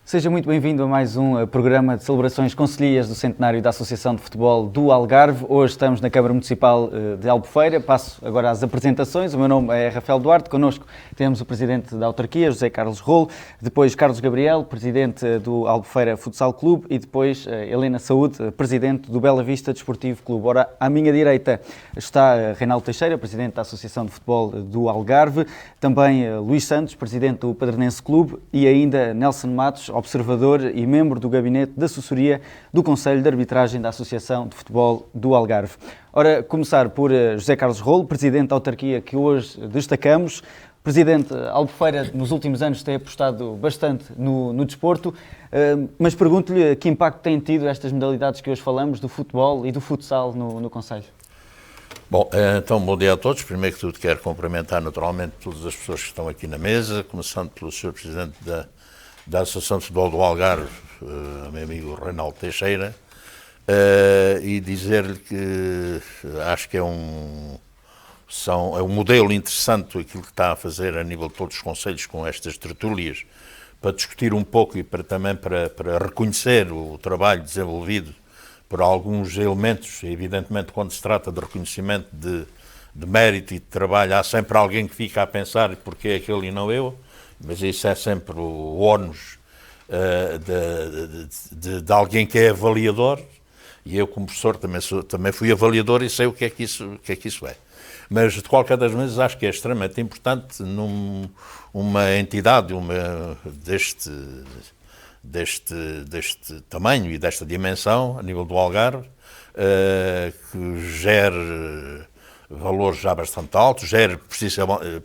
Seja muito bem-vindo a mais um programa de celebrações concelhias do centenário da Associação de Futebol do Algarve. Hoje estamos na Câmara Municipal de Albufeira. Passo agora às apresentações. O meu nome é Rafael Duarte. Connosco temos o Presidente da Autarquia, José Carlos Rolo, depois Carlos Gabriel, Presidente do Albufeira Futsal Clube e depois Helena Saúde, Presidente do Bela Vista Desportivo Clube. Ora, à minha direita está Reinaldo Teixeira, Presidente da Associação de Futebol do Algarve, também Luís Santos, Presidente do Padernense Clube e ainda Nelson Matos, observador e membro do Gabinete de Assessoria do Conselho de Arbitragem da Associação de Futebol do Algarve. Ora, começar por José Carlos Rolo, Presidente da Autarquia, que hoje destacamos. Presidente, Albufeira nos últimos anos tem apostado bastante no desporto, mas pergunto-lhe que impacto têm tido estas modalidades que hoje falamos, do futebol e do futsal no Conselho? Bom, então bom dia a todos. Primeiro que tudo quero cumprimentar naturalmente todas as pessoas que estão aqui na mesa, começando pelo Sr. Presidente da Associação de Futebol do Algarve, meu amigo Reinaldo Teixeira, e dizer-lhe que acho que é um modelo interessante aquilo que está a fazer a nível de todos os concelhos com estas tertúlias, para discutir um pouco e também para reconhecer o trabalho desenvolvido por alguns elementos. Evidentemente, quando se trata de reconhecimento de mérito e de trabalho, há sempre alguém que fica a pensar porque é aquele e não eu, mas isso é sempre o ónus de alguém que é avaliador, e eu como professor também fui avaliador e sei o que é que isso é. Mas de qualquer das maneiras acho que é extremamente importante numa entidade deste tamanho e desta dimensão, a nível do Algarve, que gere valores já bastante altos, gere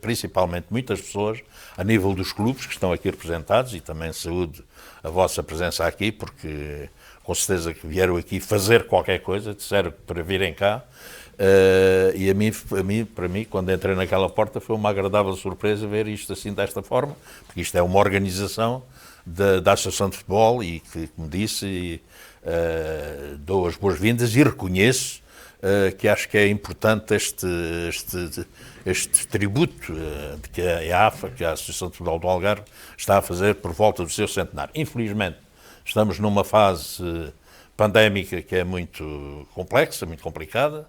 principalmente muitas pessoas a nível dos clubes que estão aqui representados, e também saúde a vossa presença aqui, porque com certeza que vieram aqui fazer qualquer coisa, disseram para virem cá, e para mim, quando entrei naquela porta, foi uma agradável surpresa ver isto assim desta forma, porque isto é uma organização da Associação de Futebol e que, como disse, dou as boas-vindas e reconheço que acho que é importante este tributo que a AFA, que a Associação de Futebol do Algarve, está a fazer por volta do seu centenário. Infelizmente, estamos numa fase pandémica que é muito complexa, muito complicada,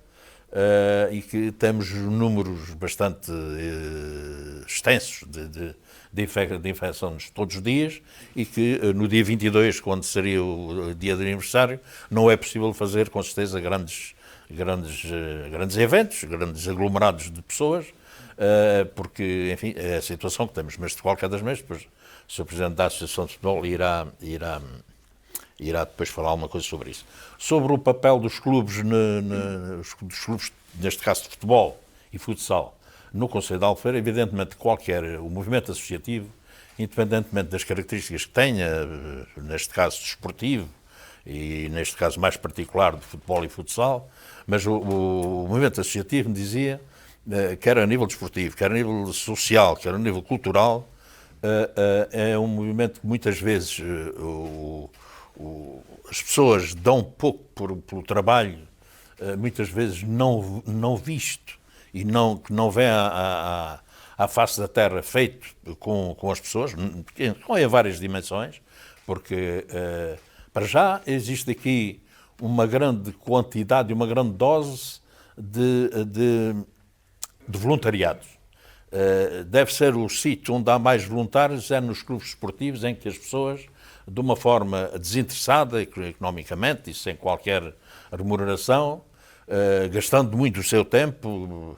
e que temos números bastante extensos de infecções todos os dias, e que no dia 22, quando seria o dia de aniversário, não é possível fazer, com certeza, grandes eventos, grandes aglomerados de pessoas, porque, enfim, é a situação que temos. Mas, de qualquer das maneiras, depois, o Sr. Presidente da Associação de Futebol irá depois falar alguma coisa sobre isso. Sobre o papel dos clubes, neste caso de futebol e futsal, no Concelho de Albufeira, evidentemente o movimento associativo, independentemente das características que tenha, neste caso desportivo, e neste caso mais particular de futebol e futsal, mas o movimento associativo me dizia, quer a nível desportivo, quer a nível social, quer a nível cultural, é um movimento que muitas vezes as pessoas dão pouco pelo trabalho, muitas vezes não visto e que não vem à face da terra feito com as pessoas, com várias dimensões, porque para já existe aqui uma grande quantidade, uma grande dose de voluntariado. Deve ser o sítio onde há mais voluntários, é nos clubes esportivos, em que as pessoas, de uma forma desinteressada economicamente e sem qualquer remuneração, gastando muito o seu tempo,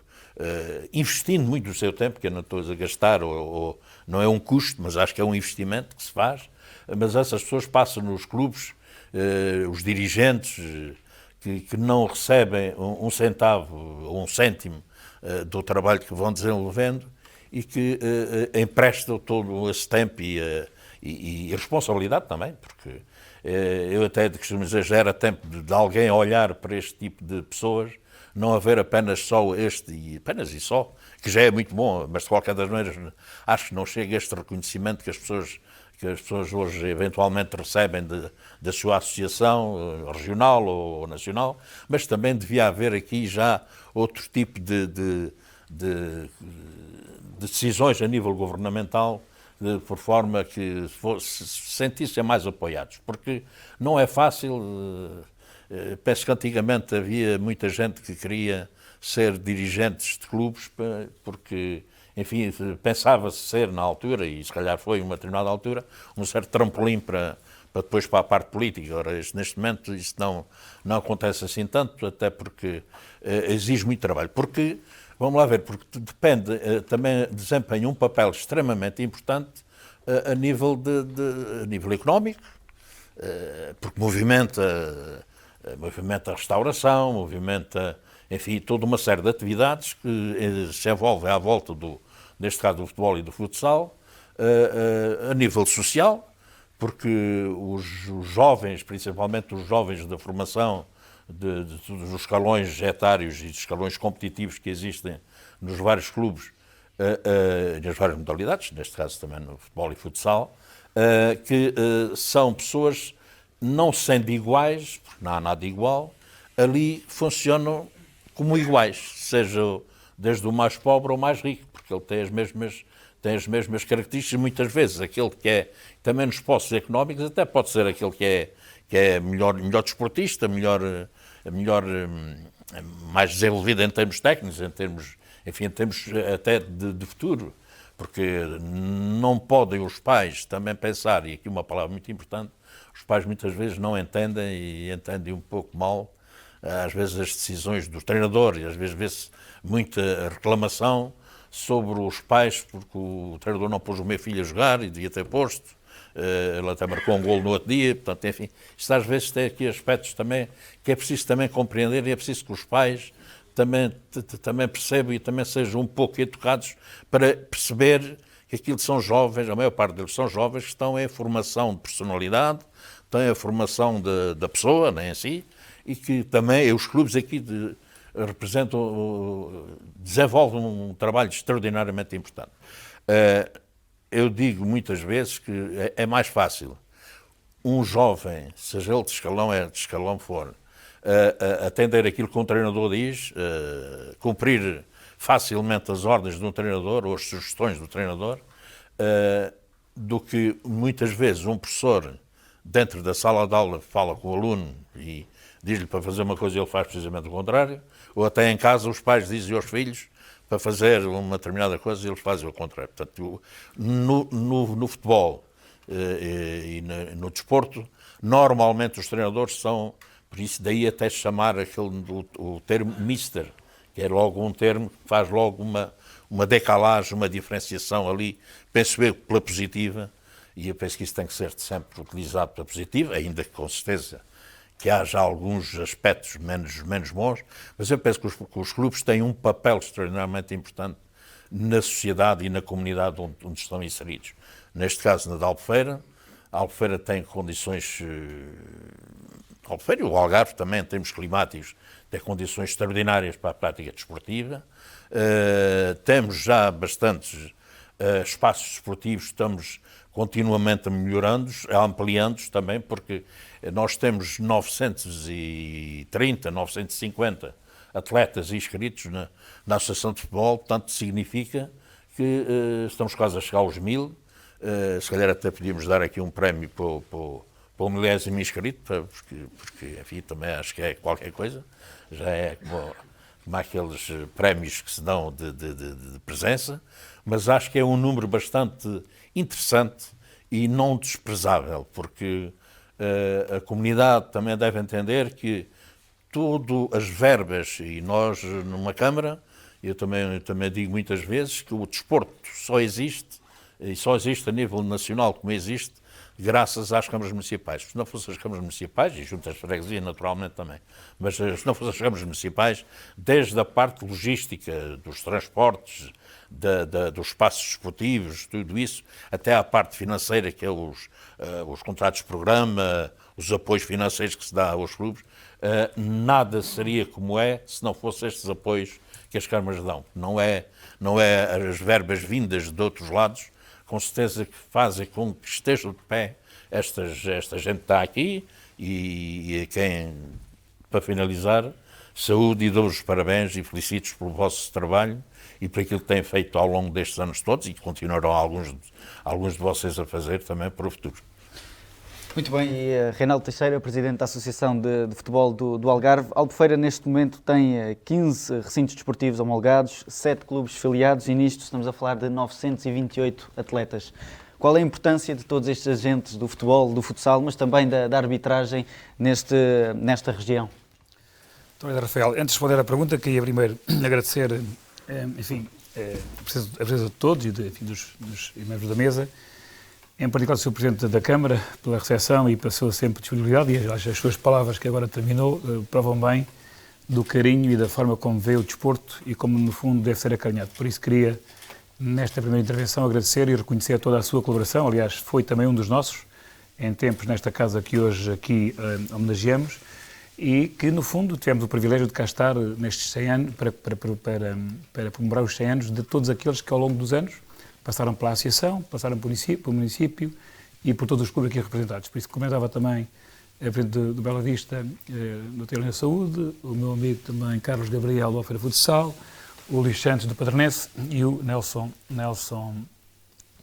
investindo muito o seu tempo, que eu não estou a gastar, ou não é um custo, mas acho que é um investimento que se faz, mas essas pessoas passam nos clubes, os dirigentes que não recebem um centavo ou um cêntimo do trabalho que vão desenvolvendo, e que emprestam todo esse tempo e responsabilidade também, porque eu até costumo dizer, já era tempo de alguém olhar para este tipo de pessoas, não haver apenas só apenas e só, que já é muito bom, mas de qualquer das maneiras acho que não chega a este reconhecimento que as pessoas hoje eventualmente recebem da sua associação regional ou nacional, mas também devia haver aqui já outro tipo de decisões a nível governamental por forma que se sentissem mais apoiados, porque não é fácil. Penso que antigamente havia muita gente que queria ser dirigentes de clubes porque, enfim, pensava-se ser na altura, e se calhar foi uma determinada altura, um certo trampolim para depois para a parte política. Ora, neste momento isso não acontece assim tanto, até porque exige muito trabalho. Porque, vamos lá ver, porque depende, também desempenha um papel extremamente importante a nível económico, porque movimenta a restauração, movimenta, enfim, toda uma série de atividades que se envolvem à volta neste caso do futebol e do futsal, a nível social, porque os jovens, principalmente os jovens da formação dos escalões etários e dos escalões competitivos que existem nos vários clubes, nas várias modalidades, neste caso também no futebol e futsal, que são pessoas não sendo iguais, porque não há nada igual, ali funcionam como iguais, seja desde o mais pobre ao mais rico, porque ele tem as mesmas características. Muitas vezes aquele que é, também nos postos económicos, até pode ser aquele que é melhor desportista, mais desenvolvido em termos técnicos, em termos até de futuro, porque não podem os pais também pensar, e aqui uma palavra muito importante, os pais muitas vezes não entendem e entendem um pouco mal, às vezes, as decisões do treinador, e às vezes vê-se muita reclamação sobre os pais, porque o treinador não pôs o meu filho a jogar e devia ter posto, ele até marcou um golo no outro dia, portanto, enfim, isto às vezes tem aqui aspectos também que é preciso também compreender, e é preciso que os pais também percebam e também sejam um pouco educados para perceber que aquilo são jovens, a maior parte deles são jovens que estão em formação de personalidade, têm a formação da pessoa, nem assim, e que também os clubes aqui desenvolvem um trabalho extraordinariamente importante. Eu digo muitas vezes que é mais fácil um jovem, seja ele de escalão for, atender aquilo que um treinador diz, cumprir facilmente as ordens de um treinador ou as sugestões do treinador, do que muitas vezes um professor dentro da sala de aula fala com o aluno e diz-lhe para fazer uma coisa e ele faz precisamente o contrário, ou até em casa os pais dizem aos filhos para fazer uma determinada coisa e eles fazem o contrário. Portanto, no futebol e no desporto, normalmente os treinadores são, por isso daí até chamar o termo mister, que é logo um termo que faz logo uma decalagem, uma diferenciação ali, penso eu, pela positiva, e eu penso que isso tem que ser sempre utilizado pela positiva, ainda que com certeza que haja alguns aspectos menos bons, mas eu penso que os clubes têm um papel extraordinariamente importante na sociedade e na comunidade onde estão inseridos. Neste caso, na de Albufeira, a Albufeira tem condições... Albufeira e o Algarve também, em termos climáticos, tem condições extraordinárias para a prática desportiva. Temos já bastantes espaços desportivos, estamos continuamente ampliando-os também, porque nós temos 930, 950 atletas inscritos na Associação de Futebol, portanto significa que estamos quase a chegar aos 1000, se calhar até podíamos dar aqui um prémio para o 1000º inscrito, porque enfim, também acho que é qualquer coisa, já é como aqueles prémios que se dão de presença, mas acho que é um número bastante interessante e não desprezável, porque a comunidade também deve entender que todas as verbas, e nós numa Câmara, eu também digo muitas vezes que o desporto só existe, e só existe a nível nacional como existe, graças às câmaras municipais. Se não fossem as câmaras municipais, e junto às freguesias naturalmente também, mas se não fossem as câmaras municipais, desde a parte logística, dos transportes, dos espaços desportivos, tudo isso, até à parte financeira, que é os contratos de programa, os apoios financeiros que se dá aos clubes, nada seria como é se não fossem estes apoios que as câmaras dão. Não é as verbas vindas de outros lados, com certeza que fazem com que estejam de pé esta gente que está aqui e quem, para finalizar, saúde e dou-vos parabéns e felicito-vos pelo vosso trabalho e por aquilo que têm feito ao longo destes anos todos e que continuarão alguns de vocês a fazer também para o futuro. Muito bem, e Reinaldo Teixeira, Presidente da Associação de Futebol do Algarve. Albufeira neste momento tem 15 recintos desportivos homologados, 7 clubes filiados e nisto estamos a falar de 928 atletas. Qual é a importância de todos estes agentes do futebol, do futsal, mas também da arbitragem nesta região? Muito obrigado, Rafael. Antes de responder à pergunta, queria primeiro agradecer a presença de todos e dos membros da mesa, em particular do Sr. Presidente da Câmara, pela recepção e pela sua sempre disponibilidade, e as suas palavras que agora terminou provam bem do carinho e da forma como vê o desporto e como, no fundo, deve ser acarinhado. Por isso queria, nesta primeira intervenção, agradecer e reconhecer toda a sua colaboração. Aliás, foi também um dos nossos, em tempos nesta casa que hoje aqui homenageamos, e que, no fundo, tivemos o privilégio de cá estar nestes 100 anos, para comemorar os 100 anos de todos aqueles que, ao longo dos anos, passaram pela associação, passaram pelo município e por todos os clubes aqui representados. Por isso, comentava também o Presidente do Bela Vista, do Teatro da Saúde, o meu amigo também Carlos Gabriel do Alfeira Futsal, o Luís Santos do Padernense e o Nelson,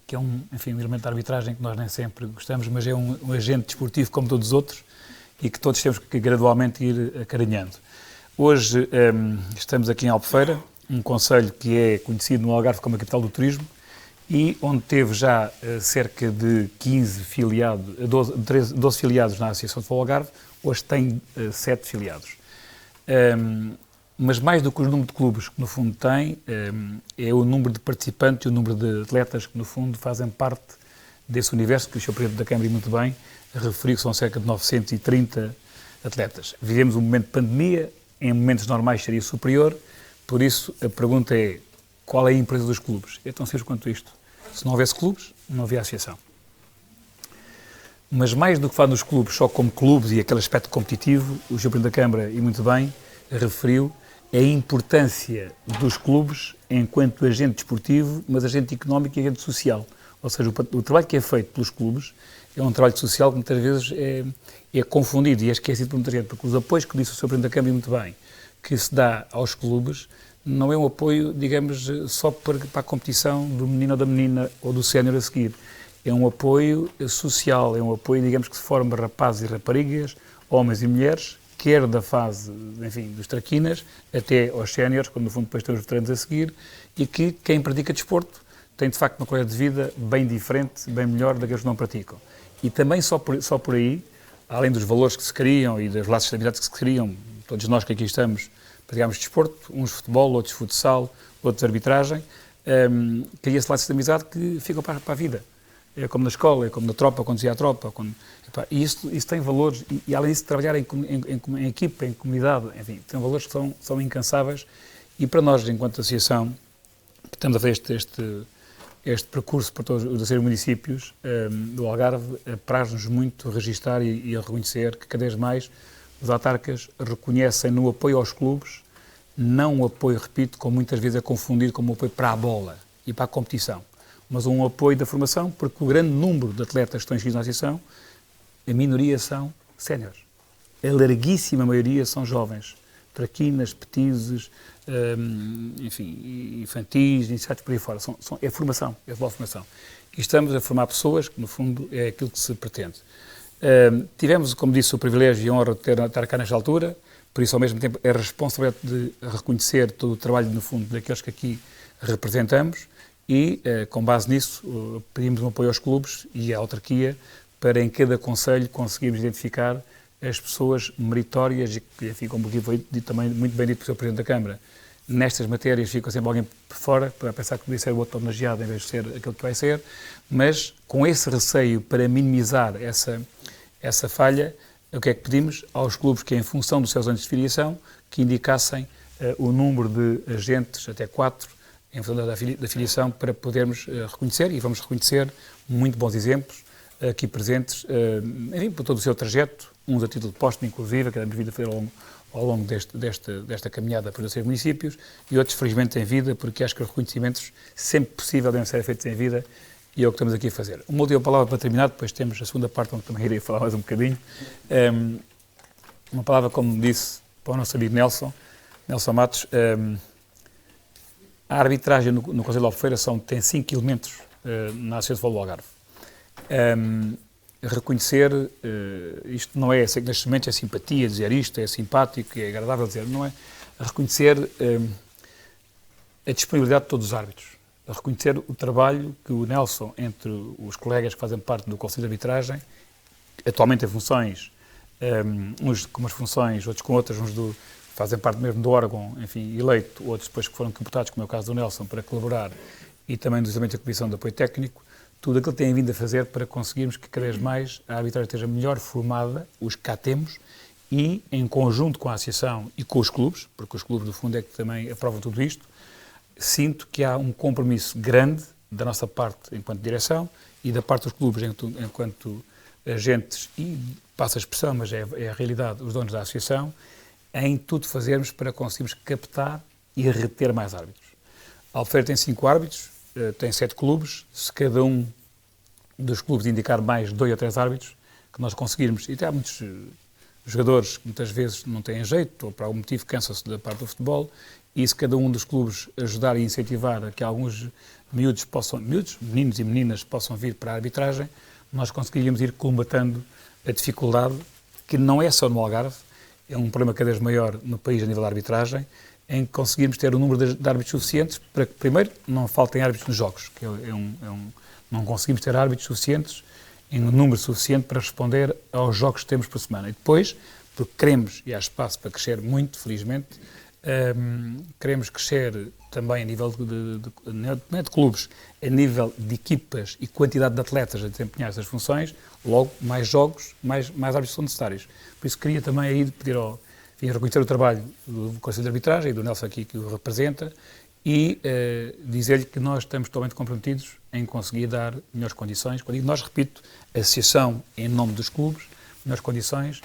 que é um elemento de arbitragem que nós nem sempre gostamos, mas é um agente desportivo como todos os outros e que todos temos que gradualmente ir acarinhando. Hoje estamos aqui em Albufeira, um concelho que é conhecido no Algarve como a capital do turismo, e onde teve já cerca de 12 filiados na Associação de Futebol Algarve, hoje tem 7 filiados. Mas mais do que o número de clubes que no fundo tem, é o número de participantes e o número de atletas que no fundo fazem parte desse universo que o Sr. Presidente da Câmara, e muito bem, referiu que são cerca de 930 atletas. Vivemos um momento de pandemia, em momentos normais seria superior, por isso a pergunta é: qual é a empresa dos clubes? É tão simples quanto isto. Se não houvesse clubes, não havia associação. Mas mais do que falar dos clubes só como clubes e aquele aspecto competitivo, o Sr. Presidente da Câmara, e muito bem, referiu a importância dos clubes enquanto agente desportivo, mas agente económico e agente social. Ou seja, o trabalho que é feito pelos clubes é um trabalho social que muitas vezes é confundido e é esquecido por muita gente, porque os apoios que disse o Sr. Presidente da Câmara, e muito bem, que se dá aos clubes, não é um apoio, digamos, só para a competição do menino ou da menina ou do sénior a seguir. É um apoio social, é um apoio, digamos, que se forma rapazes e raparigas, homens e mulheres, quer da fase, enfim, dos traquinas, até aos séniores, quando no fundo depois tem os veteranos a seguir, e que quem pratica desporto tem de facto uma qualidade de vida bem diferente, bem melhor daqueles que não praticam. E também só por aí, além dos valores que se criam e das laços de amizade que se criam, todos nós que aqui estamos, praticamos desporto, uns futebol, outros futsal, outros arbitragem, cria-se laços de amizade que ficam para a vida. É como na escola, é como na tropa, quando se ia à tropa. E isso tem valores, e além disso, trabalhar em equipa, em comunidade, enfim, tem valores que são incansáveis. E para nós, enquanto associação, que estamos a fazer este percurso para todos os 16 municípios do Algarve, apraz-nos muito registar e reconhecer que cada vez mais os autarcas reconhecem no apoio aos clubes, não um apoio, repito, como muitas vezes é confundido como um apoio para a bola e para a competição, mas um apoio da formação, porque o grande número de atletas que estão inscritos na associação, a minoria são séniores. A larguíssima maioria são jovens, traquinas, petizes, enfim, infantis, iniciados por aí fora. É formação, é boa formação. E estamos a formar pessoas que, no fundo, é aquilo que se pretende. Tivemos, como disse, o privilégio e a honra de estar cá nesta altura, por isso, ao mesmo tempo, a responsabilidade de reconhecer todo o trabalho, no fundo, daqueles que aqui representamos e, com base nisso, pedimos um apoio aos clubes e à autarquia para, em cada concelho, conseguirmos identificar as pessoas meritórias e que, enfim, como aqui foi dito, também muito bem dito pelo Sr. Presidente da Câmara, nestas matérias fica sempre alguém por fora, para pensar que podia ser o outro homenageado em vez de ser aquele que vai ser, mas com esse receio para minimizar essa falha, o que é que pedimos aos clubes que, em função dos seus anos de filiação, que indicassem o número de agentes, até 4, em função da filiação, para podermos reconhecer, e vamos reconhecer muito bons exemplos aqui presentes, enfim, por todo o seu trajeto, uns a título de póstumo, inclusive, que temos vindo a fazer ao longo desta caminhada para os 6 municípios, e outros, felizmente, em vida, porque acho que os reconhecimentos, sempre possível, devem ser feitos em vida, e é o que estamos aqui a fazer. Uma última palavra para terminar, depois temos a segunda parte, onde também irei falar mais um bocadinho. Uma palavra, como disse, para o nosso amigo Nelson, Nelson Matos, a arbitragem no Conselho de Albufeira tem 5 elementos na Associação de Futebol do Algarve. Reconhecer, isto não é, nestes momentos é simpatia dizer isto, é simpático, é agradável dizer, não é? Reconhecer a disponibilidade de todos os árbitros, reconhecer o trabalho que o Nelson, entre os colegas que fazem parte do Conselho de Arbitragem, atualmente em funções, uns com umas funções, outros com outras, fazem parte mesmo do órgão, enfim, eleito, outros depois que foram deputados, como é o caso do Nelson, para colaborar, e também da Comissão de Apoio Técnico, tudo aquilo que têm vindo a fazer para conseguirmos que cada vez mais a arbitragem esteja melhor formada, os que cá temos, e em conjunto com a Associação e com os clubes, porque os clubes, no fundo, é que também aprovam tudo isto, sinto que há um compromisso grande da nossa parte enquanto direção e da parte dos clubes enquanto agentes, e passa a expressão, mas é a realidade, os donos da Associação, em tudo fazermos para conseguirmos captar e reter mais árbitros. A Albufeira tem 5 árbitros, tem 7 clubes, se cada um dos clubes indicar mais 2 ou 3 árbitros, que nós conseguirmos, e há muitos jogadores que muitas vezes não têm jeito, ou por algum motivo cansam-se da parte do futebol, e se cada um dos clubes ajudar e incentivar a que alguns meninos e meninas possam vir para a arbitragem, nós conseguiríamos ir combatendo a dificuldade, que não é só no Algarve, é um problema cada vez maior no país a nível da arbitragem, em que conseguirmos ter o número de árbitros suficientes para que, primeiro, não faltem árbitros nos jogos, que não conseguimos ter árbitros suficientes em um número suficiente para responder aos jogos que temos por semana. E depois, porque queremos, e há espaço para crescer muito, felizmente, queremos crescer também a nível não é de clubes, a nível de equipas e quantidade de atletas a desempenhar essas funções, logo mais jogos, mais árbitros são necessários. Por isso queria também aí pedir reconhecer o trabalho do Conselho de Arbitragem e do Nelson aqui que o representa e dizer-lhe que nós estamos totalmente comprometidos em conseguir dar melhores condições. Quando digo nós, repito, a associação em nome dos clubes, melhores condições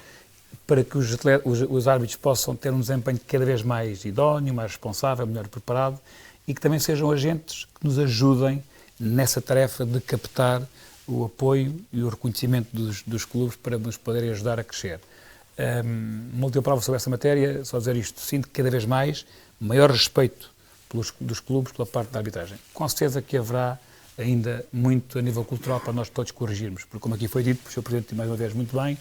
para que os árbitros possam ter um desempenho cada vez mais idóneo, mais responsável, melhor preparado e que também sejam agentes que nos ajudem nessa tarefa de captar o apoio e o reconhecimento dos clubes para nos poderem ajudar a crescer. Uma última prova sobre essa matéria, só dizer isto, sinto cada vez mais maior respeito dos clubes pela parte da arbitragem. Com certeza que haverá ainda muito a nível cultural para nós todos corrigirmos, porque como aqui foi dito, o Sr. Presidente mais uma vez muito bem,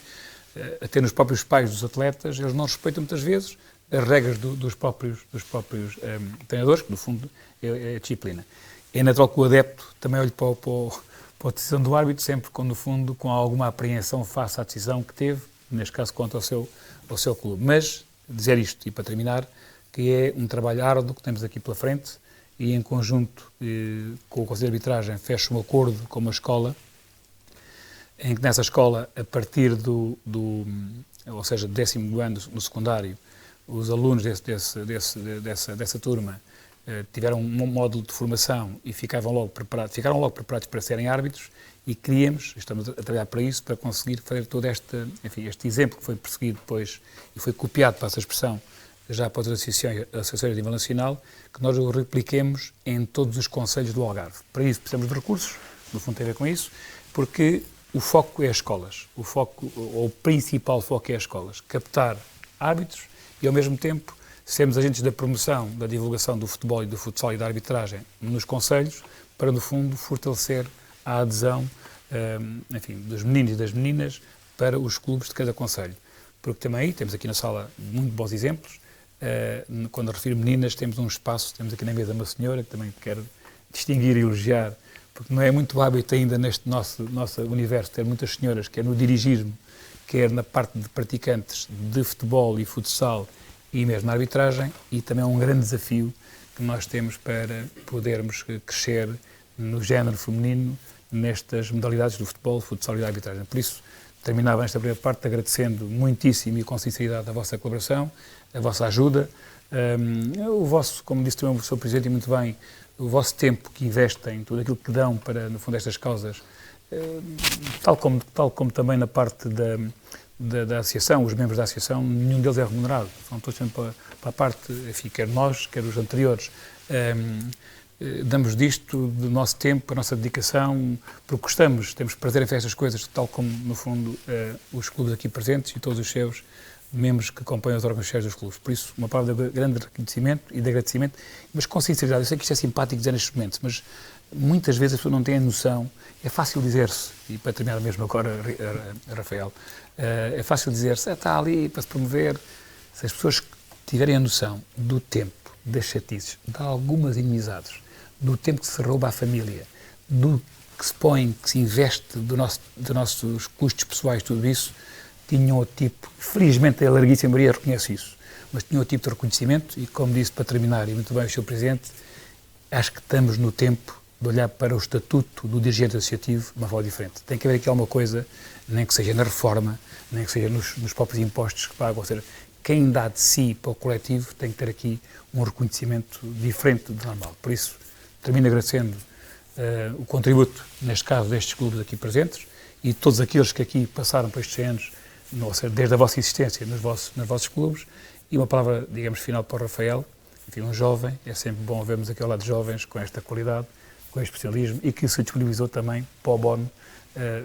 até nos próprios pais dos atletas, eles não respeitam muitas vezes as regras dos próprios treinadores, que no fundo é a disciplina. É natural que o adepto também olhe para a decisão do árbitro, sempre no fundo com alguma apreensão face à decisão que teve, neste caso contra o seu clube. Mas dizer isto, e para terminar, que é um trabalho árduo que temos aqui pela frente e em conjunto com o Conselho de Arbitragem fecho um acordo com uma escola em que nessa escola, a partir ou seja, do 10º ano no secundário, os alunos dessa turma tiveram um módulo de formação e ficaram logo preparados para serem árbitros e estamos a trabalhar para isso, para conseguir fazer todo este exemplo que foi perseguido depois e foi copiado para essa expressão já para as associações a nível nacional, que nós o repliquemos em todos os concelhos do Algarve. Para isso precisamos de recursos, no fundo tem a ver com isso, porque o foco é as escolas, o principal foco é as escolas, captar árbitros e ao mesmo tempo sermos agentes da promoção, da divulgação do futebol e do futsal e da arbitragem nos concelhos, para no fundo fortalecer a adesão dos meninos e das meninas para os clubes de cada concelho. Porque também aí temos aqui na sala muito bons exemplos. Quando refiro meninas, temos um espaço, temos aqui na mesa uma senhora que também quero distinguir e elogiar, porque não é muito hábito ainda neste nosso universo ter muitas senhoras, quer no dirigismo, quer na parte de praticantes de futebol e futsal e mesmo na arbitragem, e também é um grande desafio que nós temos para podermos crescer no género feminino nestas modalidades do futebol, futsal e da arbitragem. Por isso, terminava esta primeira parte agradecendo muitíssimo e com sinceridade a vossa colaboração, a vossa ajuda, o vosso, como disse também o Sr. Presidente e muito bem, o vosso tempo que investem, tudo aquilo que dão para, no fundo, estas causas, tal como também na parte da associação, os membros da associação, nenhum deles é remunerado, são todos sempre para a parte, enfim, quer nós, quer os anteriores, damos disto do nosso tempo, a nossa dedicação, porque gostamos, temos prazer em fazer estas coisas, tal como, no fundo, os clubes aqui presentes e todos os seus membros que acompanham os órgãos sociais dos clubes. Por isso, uma palavra de grande reconhecimento e de agradecimento, mas com sinceridade. Eu sei que isto é simpático dizer nestes momentos, mas muitas vezes as pessoas não têm a noção. É fácil dizer-se, e para terminar mesmo agora, Rafael, é fácil dizer-se, está ali para se promover. Se as pessoas tiverem a noção do tempo, das chatices, de algumas inimizades, do tempo que se rouba à família, do que se põe, que se investe dos nossos custos pessoais, tudo isso, tinham outro tipo, felizmente a larguíssima maioria reconhece isso, mas tinham outro tipo de reconhecimento e, como disse para terminar, e muito bem o Sr. Presidente, acho que estamos no tempo de olhar para o estatuto do dirigente associativo de uma forma diferente. Tem que haver aqui alguma coisa, nem que seja na reforma, nem que seja nos próprios impostos que pagam, ou seja, quem dá de si para o coletivo tem que ter aqui um reconhecimento diferente do normal. Por isso, termino agradecendo o contributo, neste caso, destes clubes aqui presentes e todos aqueles que aqui passaram por estes anos, ou seja, desde a vossa existência nos vossos clubes, e uma palavra, digamos, final para o Rafael, enfim, um jovem, é sempre bom vermos aqui ao lado de jovens com esta qualidade, com este especialismo e que se disponibilizou também para o Bono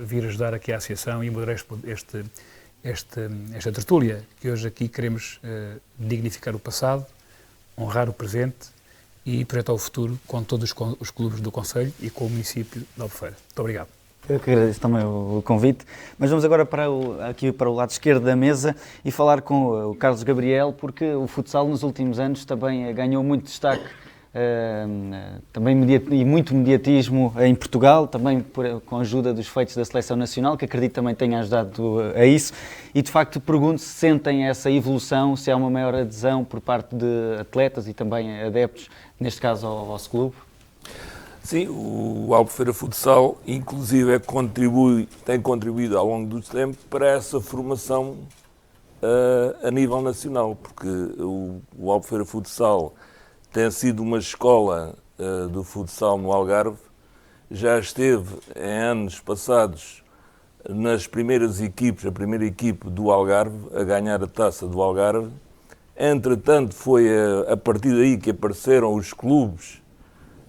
vir ajudar aqui a associação e moderar esta tertúlia, que hoje aqui queremos dignificar o passado, honrar o presente e projetar o futuro com todos os clubes do Conselho e com o município de Albufeira. Muito obrigado. Eu que agradeço também o convite, mas vamos agora aqui para o lado esquerdo da mesa e falar com o Carlos Gabriel, porque o futsal nos últimos anos também ganhou muito destaque, também e muito mediatismo em Portugal, também com a ajuda dos feitos da Seleção Nacional, que acredito também tenha ajudado a isso, e de facto pergunto se sentem essa evolução, se há uma maior adesão por parte de atletas e também adeptos, neste caso ao vosso clube. Sim, o Albufeira Futsal, inclusive, tem contribuído ao longo do tempo para essa formação a nível nacional, porque o Albufeira Futsal tem sido uma escola do futsal no Algarve, já esteve em anos passados nas primeiras equipes, a primeira equipe do Algarve, a ganhar a taça do Algarve. Entretanto, foi a partir daí que apareceram os clubes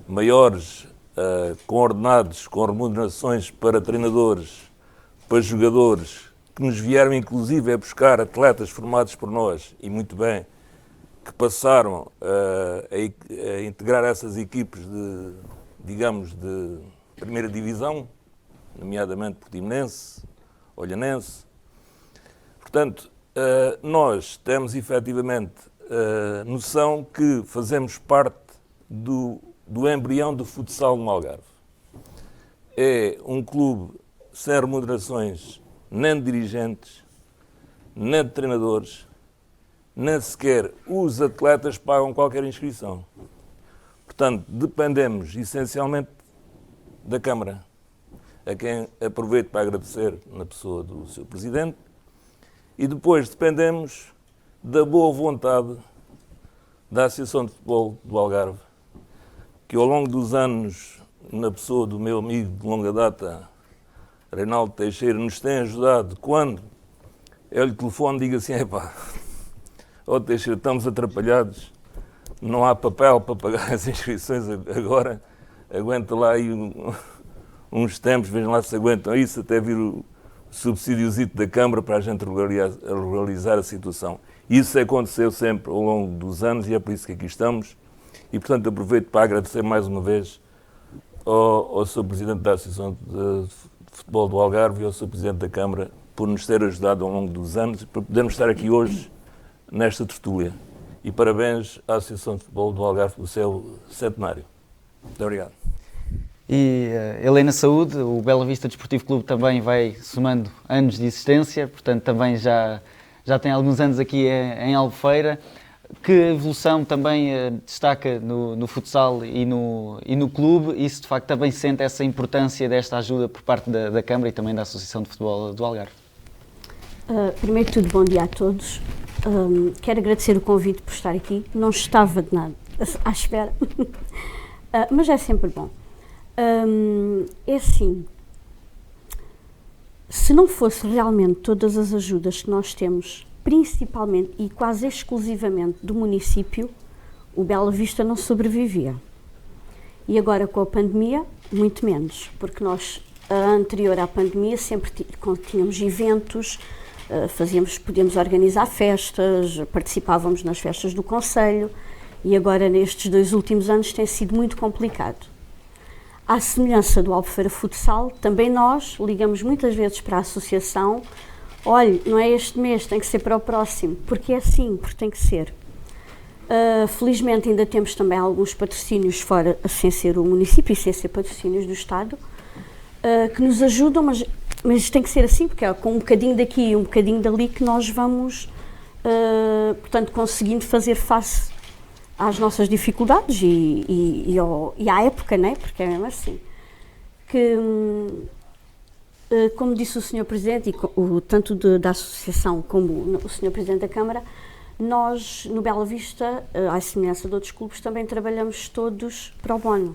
maiores, com ordenados, com remunerações para treinadores, para jogadores, que nos vieram inclusive a buscar atletas formados por nós, e muito bem, que passaram a integrar essas equipes de primeira divisão, nomeadamente Portimonense, Olhanense. Portanto, nós temos efetivamente noção que fazemos parte do embrião do futsal no Algarve. É um clube sem remunerações nem de dirigentes, nem de treinadores, nem sequer os atletas pagam qualquer inscrição. Portanto, dependemos essencialmente da Câmara, a quem aproveito para agradecer na pessoa do Sr. Presidente, e depois dependemos da boa vontade da Associação de Futebol do Algarve, que ao longo dos anos, na pessoa do meu amigo de longa data, Reinaldo Teixeira, nos tem ajudado. Quando eu lhe telefono, digo assim, Teixeira, estamos atrapalhados, não há papel para pagar as inscrições agora, aguenta lá aí uns tempos, vejam lá se aguentam isso, até vir o subsídiozito da Câmara para a gente regularizar a situação. Isso aconteceu sempre ao longo dos anos e é por isso que aqui estamos. E, portanto, aproveito para agradecer mais uma vez ao Sr. Presidente da Associação de Futebol do Algarve e ao Sr. Presidente da Câmara por nos ter ajudado ao longo dos anos e para podermos estar aqui hoje nesta tertúlia. E parabéns à Associação de Futebol do Algarve pelo seu centenário. Muito obrigado. E Helena Saúde, o Bela Vista Desportivo Clube também vai somando anos de existência, portanto também já tem alguns anos aqui em Albufeira. Que evolução também destaca no futsal e no clube, e se de facto também sente essa importância desta ajuda por parte da Câmara e também da Associação de Futebol do Algarve? Primeiro de tudo, bom dia a todos. Quero agradecer o convite por estar aqui. Não estava de nada à espera, mas é sempre bom. É assim, se não fosse realmente todas as ajudas que nós temos, principalmente e quase exclusivamente do município, o Bela Vista não sobrevivia. E agora com a pandemia, muito menos, porque nós, anterior à pandemia, sempre tínhamos eventos, podíamos organizar festas, participávamos nas festas do Conselho, e agora nestes 2 últimos anos tem sido muito complicado. À semelhança do Albufeira Futsal, também nós ligamos muitas vezes para a associação: olha, não é este mês, tem que ser para o próximo, porque é assim, porque tem que ser. Felizmente ainda temos também alguns patrocínios fora, sem ser o município e sem ser patrocínios do Estado, que nos ajudam, mas tem que ser assim, porque é com um bocadinho daqui e um bocadinho dali que nós vamos, portanto, conseguindo fazer face às nossas dificuldades e à época, não é? Porque é mesmo assim. Que, como disse o Sr. Presidente, tanto da Associação como o Sr. Presidente da Câmara, nós, no Bela Vista, à semelhança de outros clubes, também trabalhamos todos pro bono.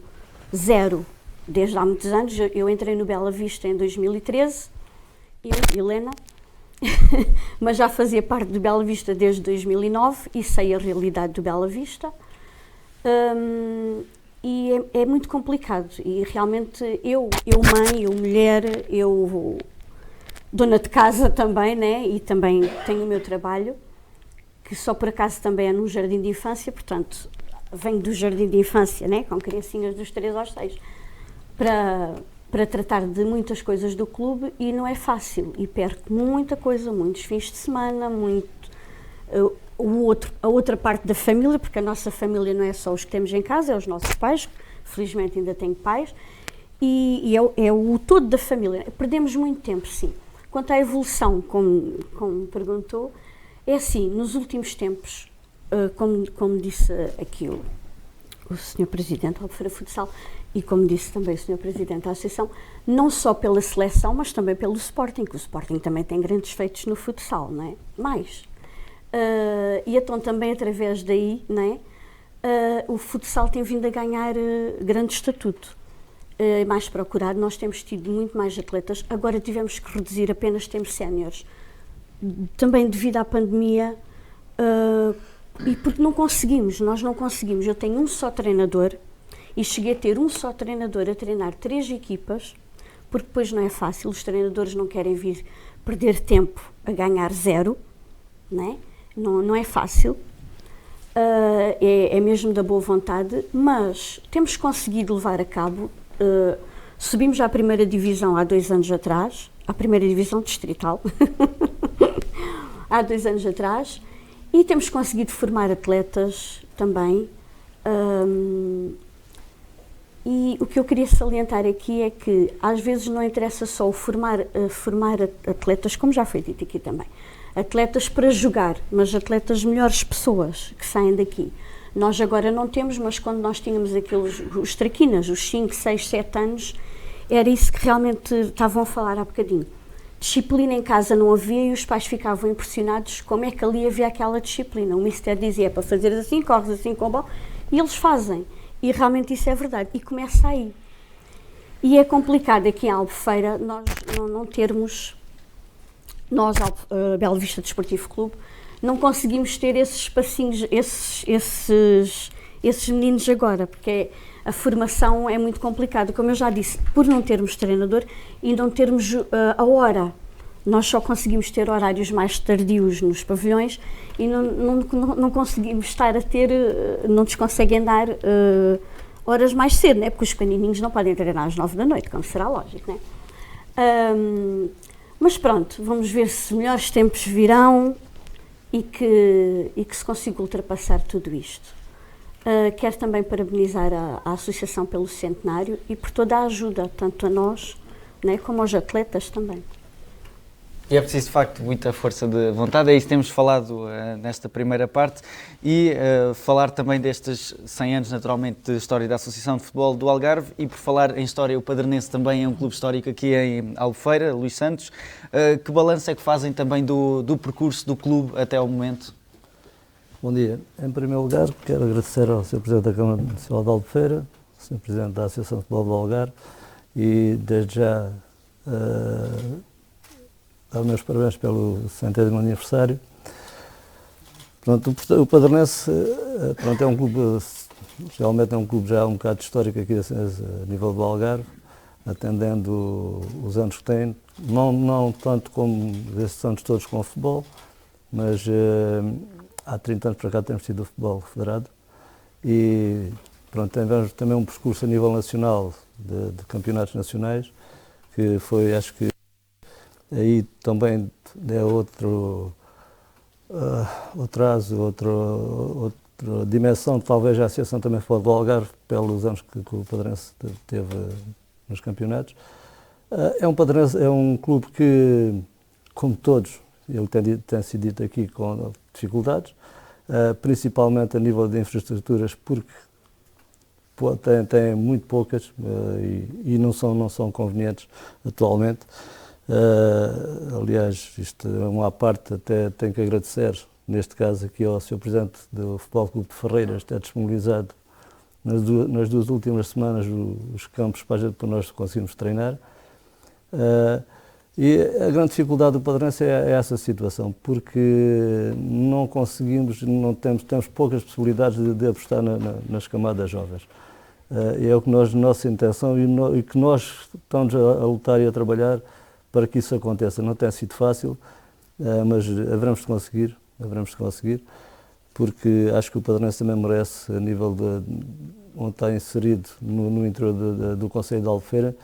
0. Desde há muitos anos. Eu entrei no Bela Vista em 2013, Helena, mas já fazia parte do Bela Vista desde 2009 e sei a realidade do Bela Vista. E é muito complicado, e realmente eu mãe, eu mulher, eu dona de casa também, né? E também tenho o meu trabalho, que só por acaso também é num jardim de infância, portanto venho do jardim de infância, né? Com criancinhas dos 3 aos 6, para tratar de muitas coisas do clube, e não é fácil, e perco muita coisa, muitos fins de semana, a outra parte da família, porque a nossa família não é só os que temos em casa, é os nossos pais, felizmente ainda tenho pais, e é o todo da família. Perdemos muito tempo, sim. Quanto à evolução, como perguntou, é assim, nos últimos tempos, como disse aqui o Sr. Presidente do Albufeira Futsal, e como disse também o Sr. Presidente da Associação, não só pela seleção, mas também pelo Sporting, que o Sporting também tem grandes feitos no futsal, não é? Mais. E então também através daí, não é? O futsal tem vindo a ganhar grande estatuto. Mais procurado, nós temos tido muito mais atletas, agora tivemos que reduzir, apenas temos séniores. Também devido à pandemia, e porque nós não conseguimos. Eu tenho um só treinador, e cheguei a ter um só treinador a treinar 3 equipas, porque depois não é fácil, os treinadores não querem vir perder tempo a ganhar 0, não é? Não é fácil, é mesmo da boa vontade, mas temos conseguido levar a cabo. Subimos à primeira divisão há 2 anos atrás, à primeira divisão distrital, há 2 anos atrás, e temos conseguido formar atletas também. E o que eu queria salientar aqui é que às vezes não interessa só formar atletas, como já foi dito aqui também, atletas para jogar, mas atletas melhores pessoas que saem daqui. Nós agora não temos, mas quando nós tínhamos os traquinas, os 5, 6, 7 anos, era isso que realmente estavam a falar há bocadinho. Disciplina em casa não havia e os pais ficavam impressionados como é que ali havia aquela disciplina. O mister dizia: é para fazer assim, corres assim com a bola, e eles fazem. E realmente isso é verdade. E começa aí. E é complicado aqui em Albufeira nós não termos, nós, Bela Vista Desportivo Clube, não conseguimos ter esses espacinhos, esses meninos agora, porque a formação é muito complicada. Como eu já disse, por não termos treinador e não termos a hora. Nós só conseguimos ter horários mais tardios nos pavilhões e não conseguimos estar a ter, não nos conseguem dar horas mais cedo, né? Porque os pequenininhos não podem treinar às 9 da noite, como será lógico, né? Mas pronto, vamos ver se melhores tempos virão e que se consiga ultrapassar tudo isto. Quero também parabenizar a Associação pelo centenário e por toda a ajuda, tanto a nós, né, como aos atletas também. E é preciso, de facto, muita força de vontade, é isso que temos falado nesta primeira parte, e falar também destes 100 anos, naturalmente, de história da Associação de Futebol do Algarve, e por falar em história, o Padernense também é um clube histórico aqui em Albufeira, Luís Santos. Que balanço é que fazem também do percurso do clube até ao momento? Bom dia. Em primeiro lugar, quero agradecer ao Sr. Presidente da Câmara Municipal de Albufeira, ao Sr. Presidente da Associação de Futebol do Algarve, e desde já dar meus parabéns pelo 100º aniversário. Pronto, o Padernense é um clube, realmente é um clube já um bocado histórico aqui a nível do Algarve. atendendo os anos que tem, não tanto como esses anos todos com o futebol, mas há 30 anos para cá temos tido o futebol federado e pronto, tivemos também um percurso a nível nacional de campeonatos nacionais, que foi, acho que aí também é outra dimensão, talvez a Associação também foi do Algarve, pelos anos que o Padrense teve nos campeonatos. É um clube que, como todos, ele tem sido dito aqui, com dificuldades, principalmente a nível de infraestruturas, porque tem muito poucas e não são convenientes atualmente. Aliás, isto é uma à parte, até tenho que agradecer, neste caso aqui ao Sr. Presidente do Futebol Clube de Ferreiras, ter disponibilizado nas duas últimas semanas os campos para nós conseguirmos treinar. E a grande dificuldade do Padrense é essa situação, porque não conseguimos, temos poucas possibilidades de apostar nas camadas jovens. É o que nossa intenção e que nós estamos a lutar e a trabalhar para que isso aconteça. Não tem sido fácil, mas haveremos de conseguir, porque acho que o Padrense também merece, a nível onde está inserido no interior do Concelho de Albufeira.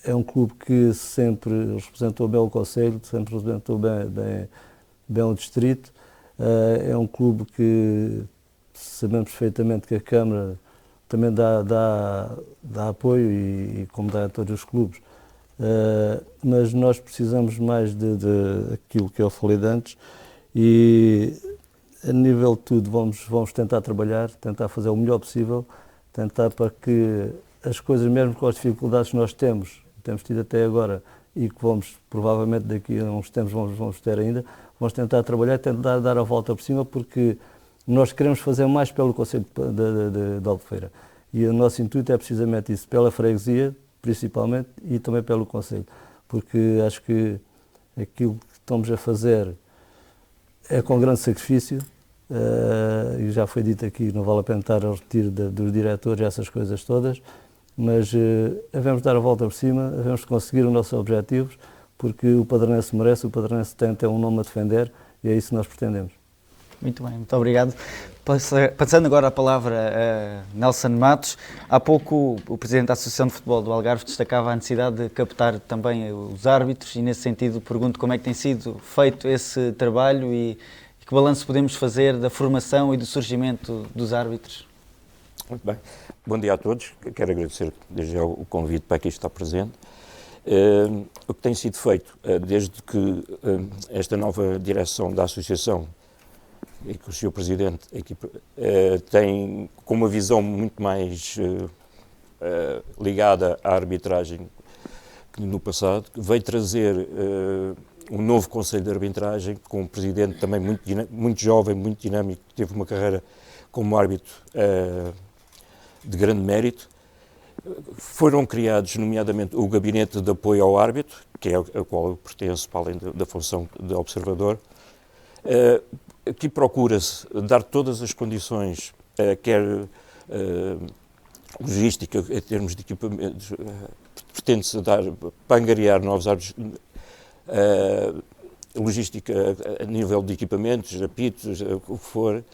É um clube que sempre representou bem o Concelho, sempre representou bem o distrito. É um clube que sabemos perfeitamente que a Câmara também dá apoio, e como dá a todos os clubes. Mas nós precisamos mais de aquilo que eu falei de antes, e a nível de tudo vamos tentar trabalhar, tentar fazer o melhor possível, tentar para que as coisas, mesmo com as dificuldades que nós temos tido até agora e que provavelmente daqui a uns tempos vamos ter ainda, vamos tentar trabalhar e tentar dar a volta por cima, porque nós queremos fazer mais pelo Concelho de Albufeira. E o nosso intuito é precisamente isso, pela freguesia, principalmente, e também pelo Concelho, porque acho que aquilo que estamos a fazer é com grande sacrifício, e já foi dito aqui, não vale a pena estar a repetir dos diretores, essas coisas todas, mas havemos de dar a volta por cima, havemos de conseguir os nossos objetivos, porque o Padrense merece, o Padrense tem um nome a defender, e é isso que nós pretendemos. Muito bem, muito obrigado. Passando agora a palavra a Nelson Matos. Há pouco o Presidente da Associação de Futebol do Algarve destacava a necessidade de captar também os árbitros, e nesse sentido pergunto como é que tem sido feito esse trabalho e que balanço podemos fazer da formação e do surgimento dos árbitros. Muito bem. Bom dia a todos. Quero agradecer desde já o convite para aqui estar presente. O que tem sido feito desde que esta nova direção da Associação e que o Sr. Presidente tem com uma visão muito mais ligada à arbitragem que no passado, veio trazer um novo Conselho de Arbitragem com um Presidente também muito jovem, muito dinâmico, que teve uma carreira como árbitro de grande mérito. Foram criados, nomeadamente, o Gabinete de Apoio ao Árbitro, que é ao qual eu pertenço, para além da função de observador. Aqui procura-se dar todas as condições, quer logística, em termos de equipamentos, pretende-se para angariar novos árbitros, logística a nível de equipamentos, apitos, o que for.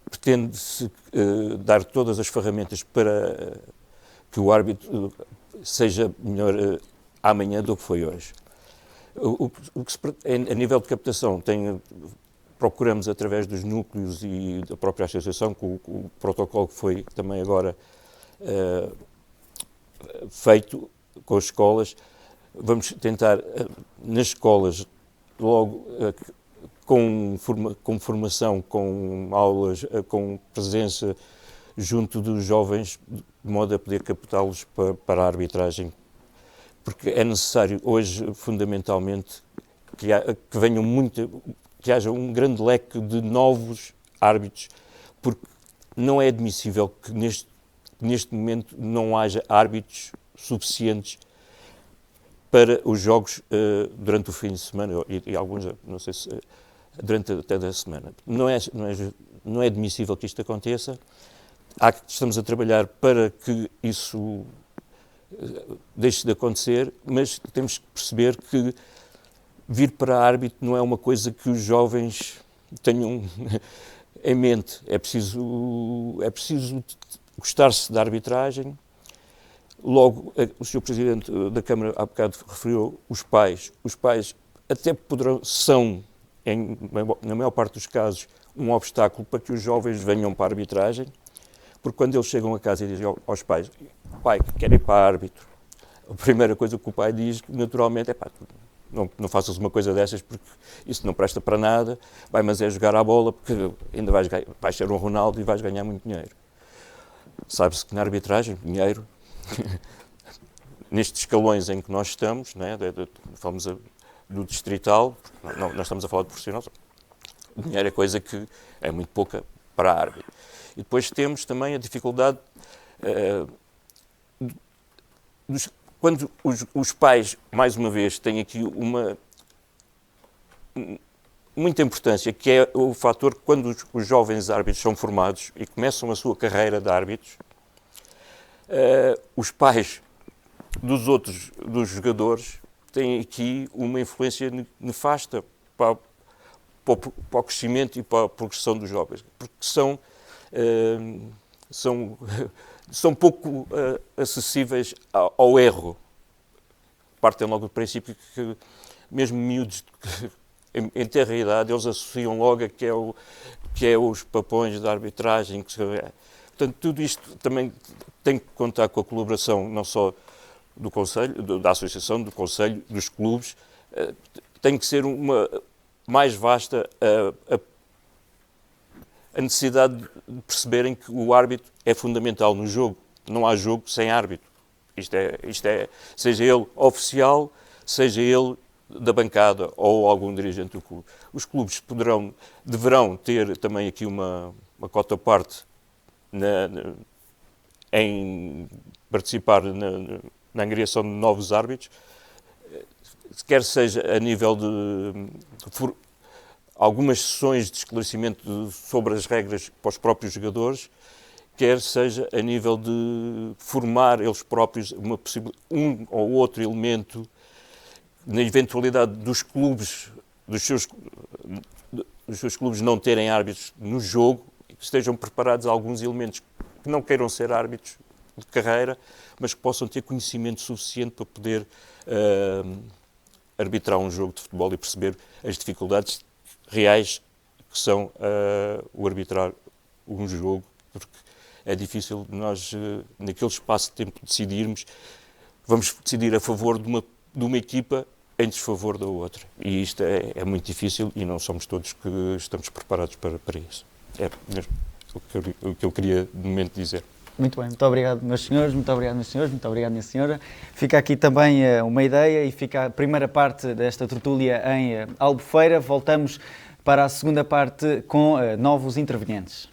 Pretende-se dar todas as ferramentas para que o árbitro seja melhor amanhã do que foi hoje. A nível de captação, procuramos através dos núcleos e da própria associação, com o protocolo que foi também agora feito com as escolas, vamos tentar nas escolas logo com formação, com aulas, com presença junto dos jovens, de modo a poder captá-los para a arbitragem, porque é necessário hoje, fundamentalmente, que haja um grande leque de novos árbitros, porque não é admissível que neste momento não haja árbitros suficientes para os jogos durante o fim de semana e alguns, não sei se durante até a semana. Não é admissível que isto aconteça. Estamos a trabalhar para que isso deixe de acontecer, mas temos que perceber que vir para árbitro não é uma coisa que os jovens tenham em mente. É preciso gostar-se da arbitragem. Logo, o Sr. Presidente da Câmara há bocado referiu os pais. Os pais até são, na maior parte dos casos, um obstáculo para que os jovens venham para a arbitragem, porque quando eles chegam a casa e dizem aos pais: pai, quero ir para árbitro, a primeira coisa que o pai diz, naturalmente, é: pá, não faças uma coisa dessas porque isso não presta para nada, mas é jogar à bola porque ainda vais ser um Ronaldo e vais ganhar muito dinheiro. Sabe-se que na arbitragem, dinheiro, nestes escalões em que nós estamos, né, falamos do distrital, nós estamos a falar de profissional, o dinheiro é coisa que é muito pouca para a árbitro. E depois temos também a dificuldade, quando os pais, mais uma vez, têm aqui muita importância, que é o fator que quando os jovens árbitros são formados e começam a sua carreira de árbitros, os pais dos jogadores têm aqui uma influência nefasta para o crescimento e para a progressão dos jovens, porque são pouco acessíveis ao erro. Partem logo do princípio que, mesmo miúdos em terra idade, eles associam logo a que é os papões da arbitragem. Portanto, tudo isto também tem que contar com a colaboração não só do Conselho, da Associação, do Conselho, dos clubes. Tem que ser mais vasta a necessidade de perceberem que o árbitro é fundamental no jogo. Não há jogo sem árbitro. Isto é, seja ele oficial, seja ele da bancada ou algum dirigente do clube. Os clubes deverão ter também aqui uma cota parte em participar na angariação de novos árbitros, quer seja a nível de algumas sessões de esclarecimento sobre as regras para os próprios jogadores, quer seja a nível de formar eles próprios um ou outro elemento na eventualidade dos seus clubes não terem árbitros no jogo, que estejam preparados alguns elementos que não queiram ser árbitros de carreira, mas que possam ter conhecimento suficiente para poder arbitrar um jogo de futebol e perceber as dificuldades reais que são o arbitrar um jogo, porque é difícil nós, naquele espaço de tempo, decidirmos, vamos decidir a favor de uma equipa em desfavor da outra. E isto é muito difícil e não somos todos que estamos preparados para isso. É mesmo o que eu queria, de momento, dizer. Muito bem, muito obrigado, meus senhores, muito obrigado, meus senhores, muito obrigado, minha senhora. Fica aqui também uma ideia e fica a primeira parte desta tertúlia em Albufeira. Voltamos para a segunda parte com novos intervenientes.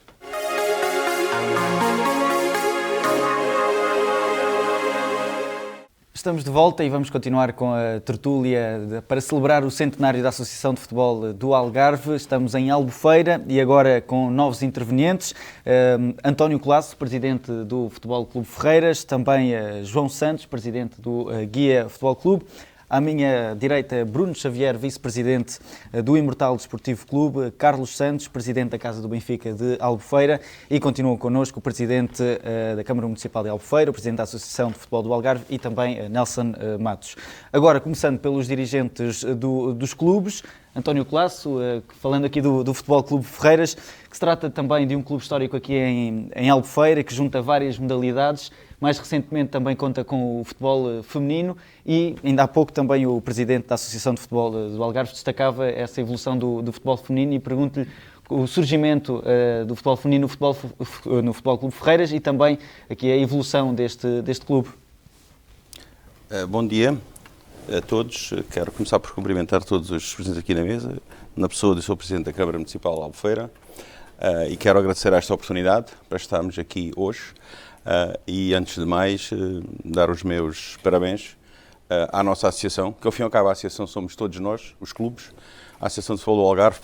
Estamos de volta e vamos continuar com a tertúlia para celebrar o centenário da Associação de Futebol do Algarve. Estamos em Albufeira e agora com novos intervenientes. António Colasso, presidente do Futebol Clube Ferreiras, também João Santos, presidente do Guia Futebol Clube. À minha direita, Bruno Xavier, vice-presidente do Imortal Desportivo Clube, Carlos Santos, presidente da Casa do Benfica de Albufeira, e continua connosco o presidente da Câmara Municipal de Albufeira, o presidente da Associação de Futebol do Algarve e também Nelson Matos. Agora, começando pelos dirigentes dos clubes, António Colasso, falando aqui do Futebol Clube Ferreiras, que se trata também de um clube histórico aqui em Albufeira, que junta várias modalidades. Mais recentemente também conta com o futebol feminino e ainda há pouco também o presidente da Associação de Futebol do Algarve destacava essa evolução do futebol feminino e pergunto-lhe o surgimento do futebol feminino no Futebol Clube Ferreiras e também aqui a evolução deste clube. Bom dia a todos. Quero começar por cumprimentar todos os presentes aqui na mesa, na pessoa do Sr. Presidente da Câmara Municipal de Albufeira, e quero agradecer esta oportunidade para estarmos aqui hoje. E antes de mais, dar os meus parabéns à nossa associação, que ao fim e ao cabo a associação somos todos nós, os clubes, a Associação de Futebol do Algarve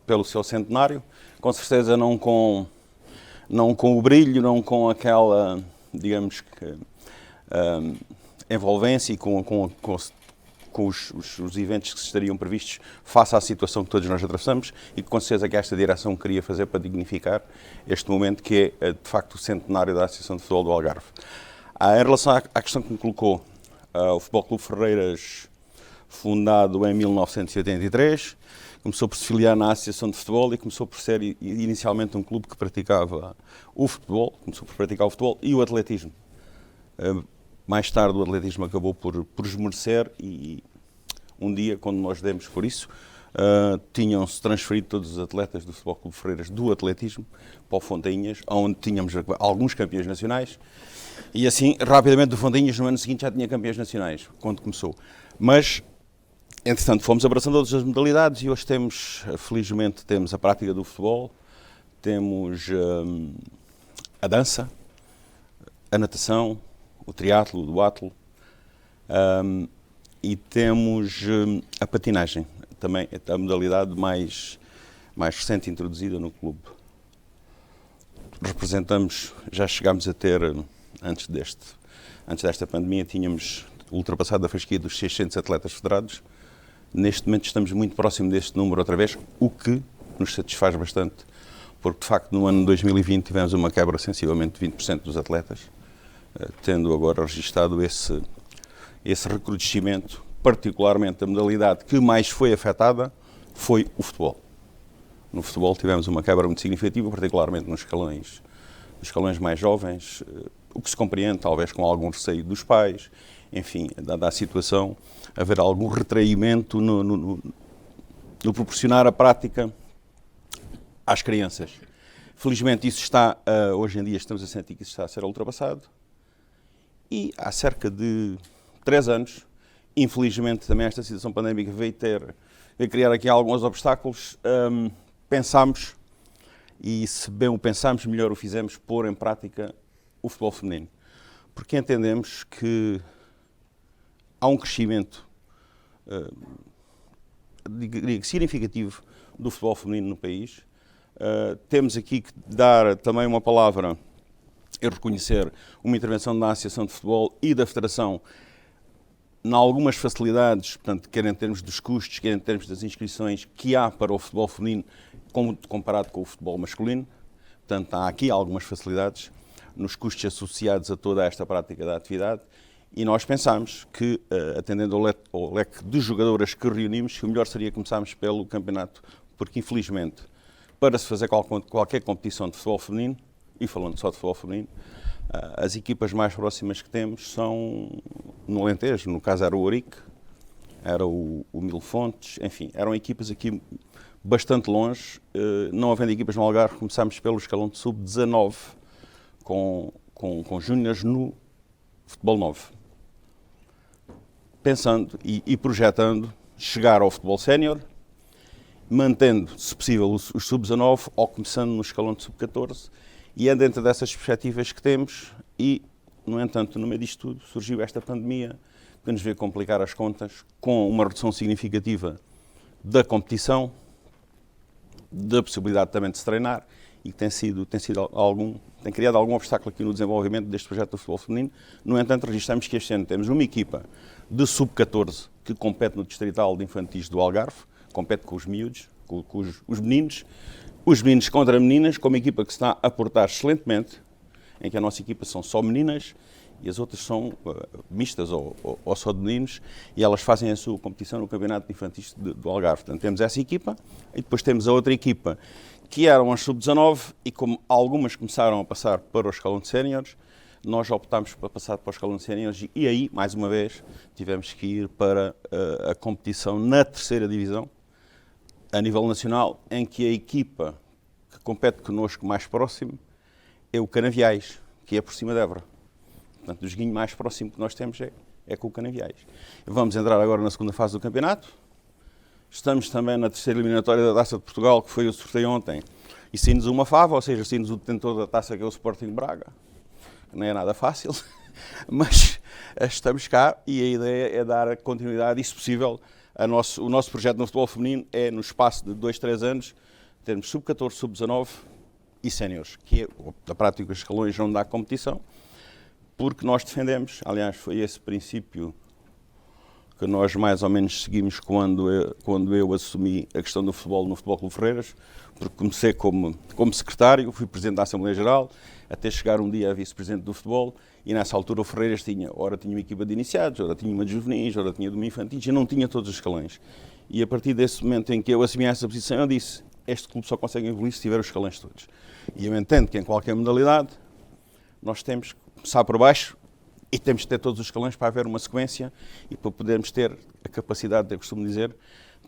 pelo seu centenário, com certeza não com o brilho, não com aquela, digamos que, envolvência e com os eventos que estariam previstos face à situação que todos nós atravessamos e que com certeza que esta direção queria fazer para dignificar este momento que é de facto o centenário da Associação de Futebol do Algarve. Em relação à questão que me colocou, o Futebol Clube Ferreiras, fundado em 1983, começou por se filiar na Associação de Futebol e começou por ser inicialmente um clube que praticava o futebol, começou por praticar o futebol e o atletismo. Mais tarde o atletismo acabou por esmorecer e um dia, quando nós demos por isso, tinham-se transferido todos os atletas do Futebol Clube Ferreiras do atletismo para o Fontainhas, onde tínhamos alguns campeões nacionais e assim, rapidamente, o Fontainhas no ano seguinte já tinha campeões nacionais, quando começou. Mas, entretanto, fomos abraçando todas as modalidades e hoje temos, felizmente, temos a prática do futebol, temos a dança, a natação, o triatlo, o duatlo, e temos a patinagem, também é a modalidade mais recente introduzida no clube. Representamos, já chegámos a ter, antes desta pandemia, tínhamos ultrapassado a fasquia dos 600 atletas federados. Neste momento estamos muito próximo deste número outra vez, o que nos satisfaz bastante, porque de facto no ano 2020 tivemos uma quebra sensivelmente de 20% dos atletas, tendo agora registado esse recrudescimento, particularmente a modalidade que mais foi afetada foi o futebol. No futebol tivemos uma quebra muito significativa, particularmente nos escalões mais jovens, o que se compreende talvez com algum receio dos pais, enfim, dada a situação, haver algum retraimento no proporcionar a prática às crianças. Felizmente isso está, hoje em dia estamos a sentir que isso está a ser ultrapassado e há cerca de 3 anos, infelizmente também esta situação pandémica veio criar aqui alguns obstáculos, pensámos, e se bem o pensámos, melhor o fizemos, pôr em prática o futebol feminino. Porque entendemos que há um crescimento significativo do futebol feminino no país. Temos aqui que dar também uma palavra e reconhecer uma intervenção da Associação de Futebol e da Federação em algumas facilidades, portanto, quer em termos dos custos, quer em termos das inscrições que há para o futebol feminino comparado com o futebol masculino. Portanto, há aqui algumas facilidades nos custos associados a toda esta prática da atividade e nós pensámos que, atendendo ao leque de jogadoras que reunimos, que o melhor seria começarmos pelo campeonato, porque infelizmente, para se fazer qualquer competição de futebol feminino, e falando só de futebol feminino, as equipas mais próximas que temos são no Alentejo, no caso era o Ourique, era o Mil Fontes, enfim, eram equipas aqui bastante longe. Não havendo equipas no Algarve, começámos pelo escalão de sub-19 com júniores no futebol 9. Pensando e projetando chegar ao futebol sénior, mantendo, se possível, os sub-19 ou começando no escalão de sub-14, e é dentro dessas perspectivas que temos e, no entanto, no meio disto tudo, surgiu esta pandemia que nos veio complicar as contas com uma redução significativa da competição, da possibilidade também de se treinar e que tem criado algum obstáculo aqui no desenvolvimento deste projeto do futebol feminino. No entanto, registramos que este ano temos uma equipa de sub-14 que compete no Distrital de Infantis do Algarve, compete com os miúdos, com os meninos contra meninas, com uma equipa que se está a portar excelentemente, em que a nossa equipa são só meninas e as outras são mistas ou só de meninos, e elas fazem a sua competição no Campeonato de Infantis do Algarve. Portanto, temos essa equipa e depois temos a outra equipa que eram as sub-19 e como algumas começaram a passar para o escalão de séniores, nós optámos para passar para o escalão de séniores e aí, mais uma vez, tivemos que ir para a competição na 3ª divisão, a nível nacional, em que a equipa que compete connosco mais próximo é o Canaviais, que é por cima de Évora. Portanto, o joguinho mais próximo que nós temos é com o Canaviais. Vamos entrar agora na 2ª fase do campeonato. Estamos também na 3ª eliminatória da Taça de Portugal, que foi o sorteio ontem. E saímos uma fava, ou seja, saímos o detentor da taça, que é o Sporting Braga. Não é nada fácil, mas estamos cá e a ideia é dar continuidade, e se possível, o nosso projeto no futebol feminino é, no espaço de 2, 3 anos, termos sub-14, sub-19 e séniores, que é a prática dos escalões onde há competição. porque nós defendemos, aliás, foi esse princípio que nós mais ou menos seguimos quando eu assumi a questão do futebol no Futebol Clube Ferreiras, porque comecei como secretário, fui presidente da Assembleia Geral, até chegar um dia a vice-presidente do futebol, e nessa altura o Ferreiras ora tinha uma equipa de iniciados, ora tinha uma de juvenis, ora tinha de uma infantil, e não tinha todos os escalões. E a partir desse momento em que eu assumi essa posição, eu disse, este clube só consegue evoluir se tiver os escalões todos. E eu entendo que em qualquer modalidade nós temos que começar por baixo e temos que ter todos os escalões para haver uma sequência e para podermos ter a capacidade, eu costumo dizer,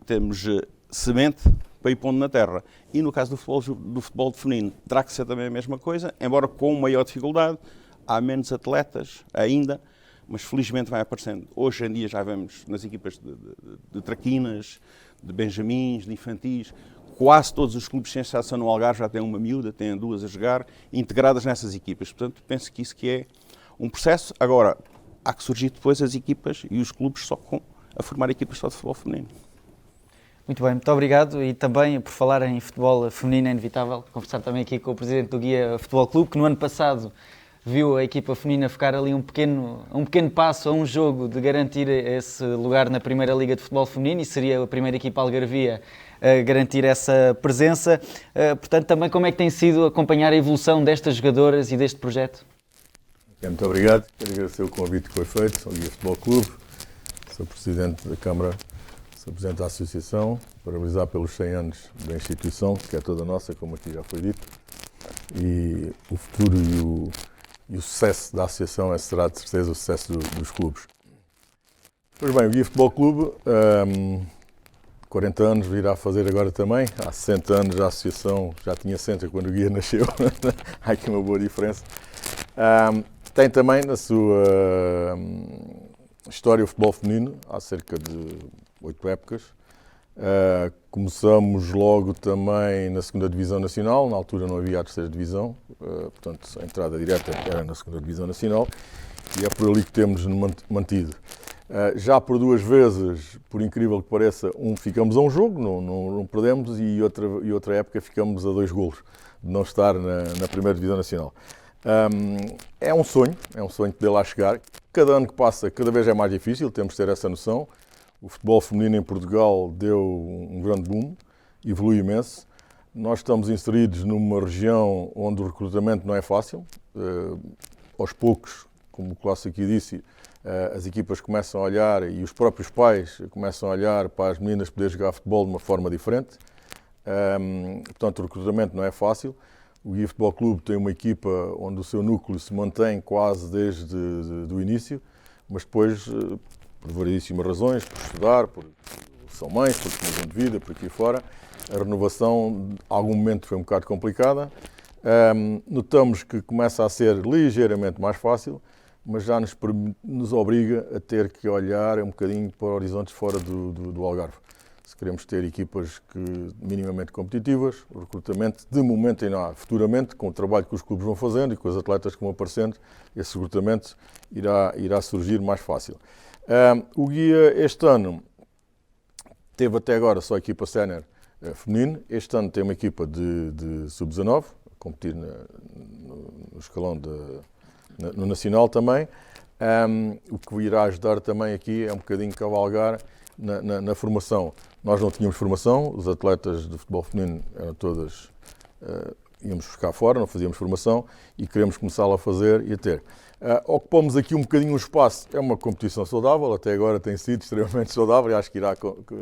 temos semente para ir pondo na terra. E no caso do futebol feminino, terá que ser também a mesma coisa, embora com maior dificuldade, há menos atletas ainda, mas felizmente vai aparecendo. Hoje em dia já vemos nas equipas de traquinas, de benjamins, de infantis, quase todos os clubes de exceção no Algarve já têm uma miúda, têm duas a jogar, integradas nessas equipas. Portanto, penso que isso que é um processo. Agora, há que surgir depois as equipas e os clubes a formar equipas só de futebol feminino. Muito bem, muito obrigado. E também, por falar em futebol feminino, é inevitável conversar também aqui com o presidente do Guia Futebol Clube, que no ano passado viu a equipa feminina ficar ali um pequeno passo a um jogo de garantir esse lugar na Primeira Liga de Futebol Feminino, e seria a primeira equipa algarvia a garantir essa presença. Portanto, também como é que tem sido acompanhar a evolução destas jogadoras e deste projeto? Muito obrigado. Quero agradecer o convite que foi feito ao Guia Futebol Clube. Sou presidente da Câmara, sou presidente da Associação, parabenizar pelos 100 anos da instituição, que é toda nossa, como aqui já foi dito. E o futuro e o sucesso da associação será de certeza o sucesso dos clubes. Pois bem, o Guia Futebol Clube, 40 anos virá fazer agora também. Há 60 anos a associação já tinha 60 quando o Guia nasceu. Há aqui uma boa diferença. Tem também na sua história o futebol feminino, há cerca de 8 épocas. Começamos logo também na 2ª Divisão Nacional, na altura não havia a 3ª Divisão, portanto a entrada direta era na 2ª Divisão Nacional, e é por ali que temos mantido. Já por 2 vezes, por incrível que pareça, ficamos a um jogo, não perdemos, e outra época ficamos a 2 golos de não estar na 1ª Divisão Nacional. É um sonho poder lá chegar. Cada ano que passa, cada vez é mais difícil, temos de ter essa noção. O futebol feminino em Portugal deu um grande boom, evoluiu imenso. Nós estamos inseridos numa região onde o recrutamento não é fácil. Aos poucos, como o Clássico aqui disse, as equipas começam a olhar e os próprios pais começam a olhar para as meninas poderem jogar futebol de uma forma diferente. Portanto, o recrutamento não é fácil. O Guia Futebol Clube tem uma equipa onde o seu núcleo se mantém quase desde o início, mas depois, por variedíssimas razões, por estudar, são mães, por mudam de vida, por aqui fora, a renovação, a algum momento, foi um bocado complicada. Notamos que começa a ser ligeiramente mais fácil, mas já nos obriga a ter que olhar um bocadinho para horizontes fora do Algarve. Se queremos ter equipas minimamente competitivas, o recrutamento, de momento ainda há. Futuramente, com o trabalho que os clubes vão fazendo e com os atletas que vão aparecendo, esse recrutamento irá surgir mais fácil. O Guia, este ano, teve até agora só a equipa sénior feminino. Este ano tem uma equipa de sub-19, a competir no escalão no Nacional também. O que irá ajudar também aqui é um bocadinho cavalgar na formação. Nós não tínhamos formação, os atletas de futebol feminino eram todas, íamos buscar fora, não fazíamos formação, e queremos começá-la a fazer e a ter. Ocupamos aqui um bocadinho o espaço, é uma competição saudável, até agora tem sido extremamente saudável e acho que irá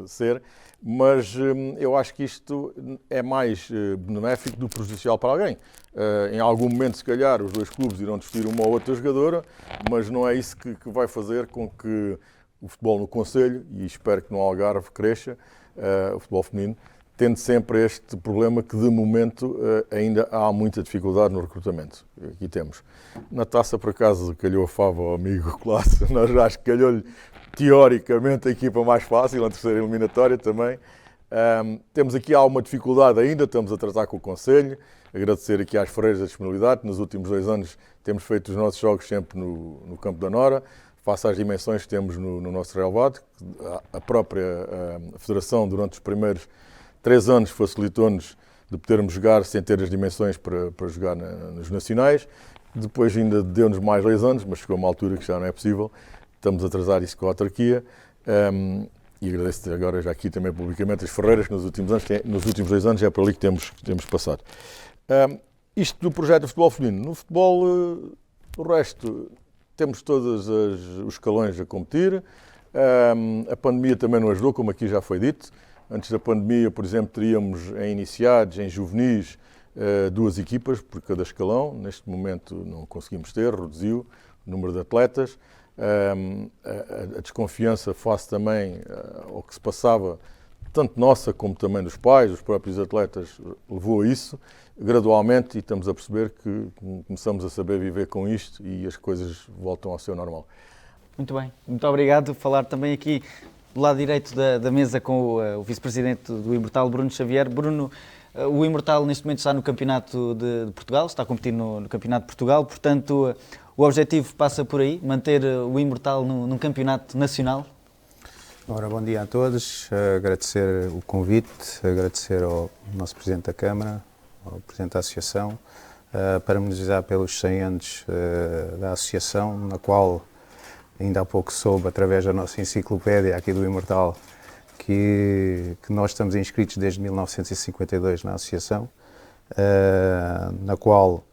ser, mas eu acho que isto é mais benéfico do que prejudicial para alguém. Em algum momento, se calhar, os 2 clubes irão despedir uma ou outra jogadora, mas não é isso que vai fazer com que o futebol no Concelho, e espero que no Algarve cresça, o futebol feminino, tendo sempre este problema que, de momento, ainda há muita dificuldade no recrutamento. Aqui temos. Na taça, por acaso, calhou a fava ao amigo Clássico, nós acho que calhou-lhe, teoricamente, a equipa mais fácil, a terceira eliminatória também. Temos aqui alguma dificuldade ainda, estamos a tratar com o Concelho, agradecer aqui às freiras a disponibilidade. Nos últimos 2 anos temos feito os nossos jogos sempre no Campo da Nora, face às dimensões que temos no nosso relevado. A própria Federação, durante os primeiros 3 anos, facilitou-nos de podermos jogar sem ter as dimensões para jogar nos nacionais. depois ainda deu-nos mais 2 anos, mas chegou uma altura que já não é possível, estamos a atrasar isso com a autarquia, e agradeço agora já aqui também publicamente as Ferreiras, que nos últimos 2 anos é por ali que temos passado. Isto do projeto de futebol feminino. No futebol, o resto, temos todos os escalões a competir. A pandemia também não ajudou, como aqui já foi dito. Antes da pandemia, por exemplo, teríamos em iniciados, em juvenis, 2 equipas por cada escalão. Neste momento não conseguimos ter, reduziu o número de atletas. A desconfiança face também ao que se passava, tanto nossa como também dos pais, dos próprios atletas, levou a isso gradualmente, e estamos a perceber que começamos a saber viver com isto e as coisas voltam ao seu normal. Muito bem, muito obrigado. Falar também aqui do lado direito da mesa com o vice-presidente do Imortal, Bruno Xavier. Bruno, o Imortal neste momento está no Campeonato de Portugal, está a competir no Campeonato de Portugal, portanto o objetivo passa por aí, manter o Imortal num campeonato nacional? Ora, bom dia a todos, agradecer o convite, agradecer ao nosso Presidente da Câmara, ao Presidente da Associação, parabenizar pelos 100 anos da Associação, na qual ainda há pouco soube, através da nossa enciclopédia aqui do Imortal, que nós estamos inscritos desde 1952 na Associação, na qual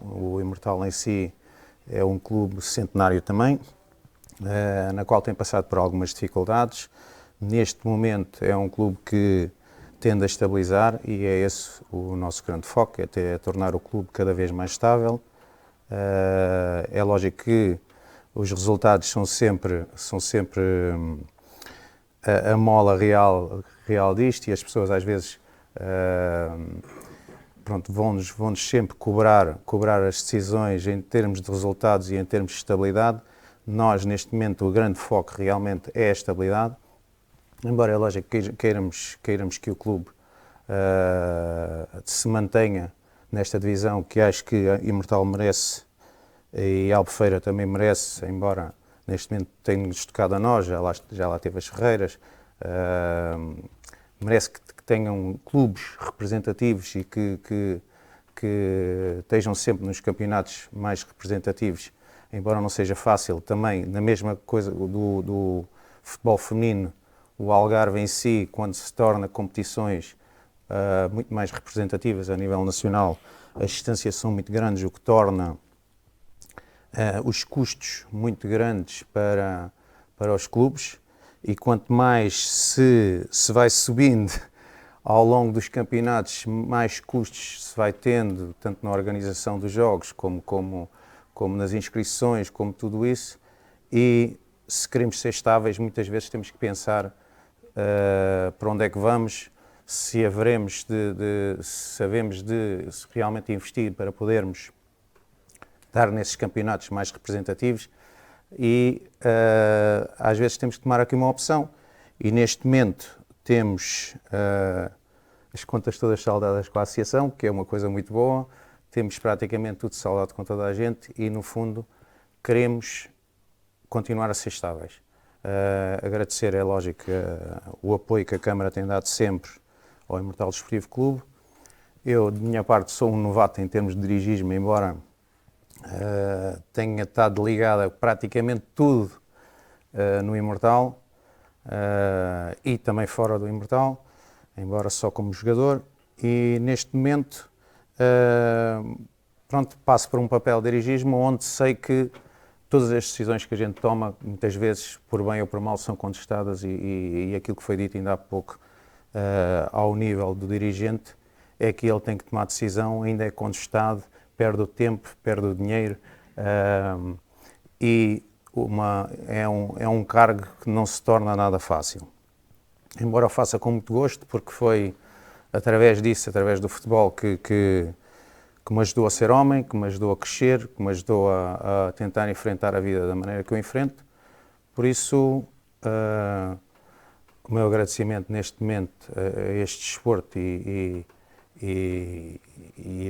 o Imortal em si é um clube centenário também, na qual tem passado por algumas dificuldades. Neste momento é um clube que tende a estabilizar, e é esse o nosso grande foco, é tornar o clube cada vez mais estável. É lógico que os resultados são sempre a mola real disto, e as pessoas às vezes vão-nos sempre cobrar as decisões em termos de resultados e em termos de estabilidade. Nós, neste momento, o grande foco realmente é a estabilidade, embora é lógico que queiramos que o clube se mantenha nesta divisão, que acho que a Imortal merece e a Albufeira também merece, embora neste momento tenha-nos tocado a nós, já lá teve as Ferreiras, merece que tenham clubes representativos e que estejam sempre nos campeonatos mais representativos, embora não seja fácil. Também, na mesma coisa do futebol feminino, o Algarve em si, quando se torna competições muito mais representativas a nível nacional, as distâncias são muito grandes, o que torna os custos muito grandes para os clubes, e quanto mais se vai subindo ao longo dos campeonatos, mais custos se vai tendo, tanto na organização dos jogos, como nas inscrições, como tudo isso. E se queremos ser estáveis, muitas vezes temos que pensar para onde é que vamos, se sabemos de realmente investir para podermos estar nesses campeonatos mais representativos, e às vezes temos que tomar aqui uma opção, e neste momento temos as contas todas saldadas com a Associação, que é uma coisa muito boa, temos praticamente tudo saldado com toda a gente, e no fundo queremos continuar a ser estáveis. Agradecer, é lógico, o apoio que a Câmara tem dado sempre ao Imortal Desportivo Clube. Eu, de minha parte, sou um novato em termos de dirigismo, embora tenha estado ligado a praticamente tudo no Imortal, e também fora do Imortal, embora só como jogador, e neste momento passo por um papel de dirigismo onde sei que todas as decisões que a gente toma, muitas vezes, por bem ou por mal, são contestadas, e aquilo que foi dito ainda há pouco ao nível do dirigente é que ele tem que tomar decisão, ainda é contestado, perde o tempo, perde o dinheiro, e é um cargo que não se torna nada fácil. Embora eu faça com muito gosto, porque foi através disso, através do futebol, que me ajudou a ser homem, que me ajudou a crescer, que me ajudou a tentar enfrentar a vida da maneira que eu enfrento. Por isso, o meu agradecimento neste momento a este desporto e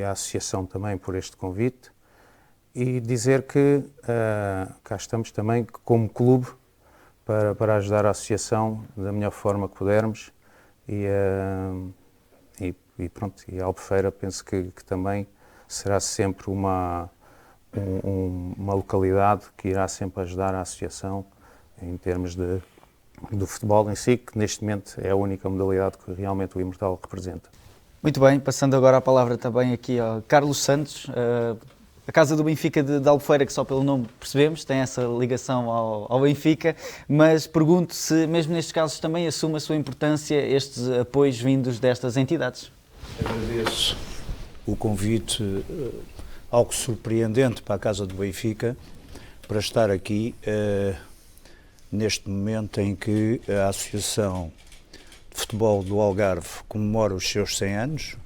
à Associação também por este convite, e dizer que cá estamos também como clube para ajudar a Associação da melhor forma que pudermos, e E pronto, e a Albufeira penso que também será sempre uma localidade que irá sempre ajudar a associação em termos do futebol em si, que neste momento é a única modalidade que realmente o Imortal representa. Muito bem, passando agora a palavra também aqui ao Carlos Santos, a Casa do Benfica de Albufeira, que só pelo nome percebemos, tem essa ligação ao Benfica, mas pergunto se mesmo nestes casos também assume a sua importância estes apoios vindos destas entidades. Agradeço o convite, algo surpreendente para a Casa do Benfica, para estar aqui neste momento em que a Associação de Futebol do Algarve comemora os seus 100 anos,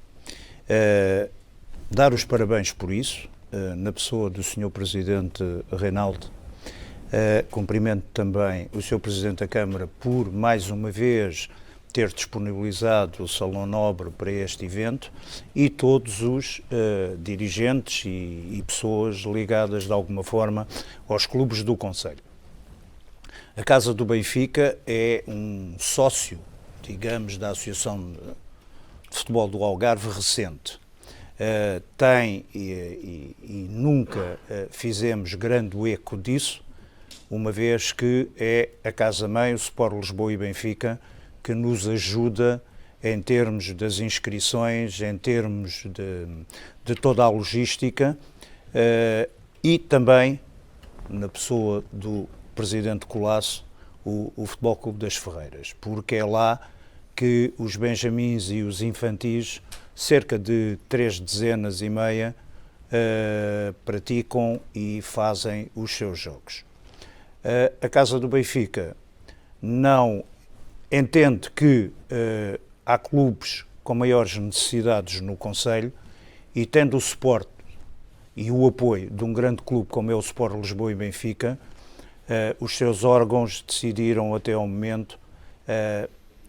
dar os parabéns por isso, na pessoa do Sr. Presidente Reinaldo. Cumprimento também o Sr. Presidente da Câmara por, mais uma vez, ter disponibilizado o Salão Nobre para este evento e todos os dirigentes e pessoas ligadas, de alguma forma, aos clubes do concelho. A Casa do Benfica é um sócio, digamos, da Associação de Futebol do Algarve recente. Tem e nunca fizemos grande eco disso, uma vez que é a Casa-Mãe, o Sport Lisboa e Benfica, que nos ajuda em termos das inscrições, em termos de toda a logística e também, na pessoa do Presidente Colasso, o Futebol Clube das Ferreiras, porque é lá que os benjamins e os infantis, cerca de 3 dezenas e meia, praticam e fazem os seus jogos. A Casa do Benfica não entende que há clubes com maiores necessidades no concelho e, tendo o suporte e o apoio de um grande clube como é o Sport Lisboa e Benfica, os seus órgãos decidiram até ao momento,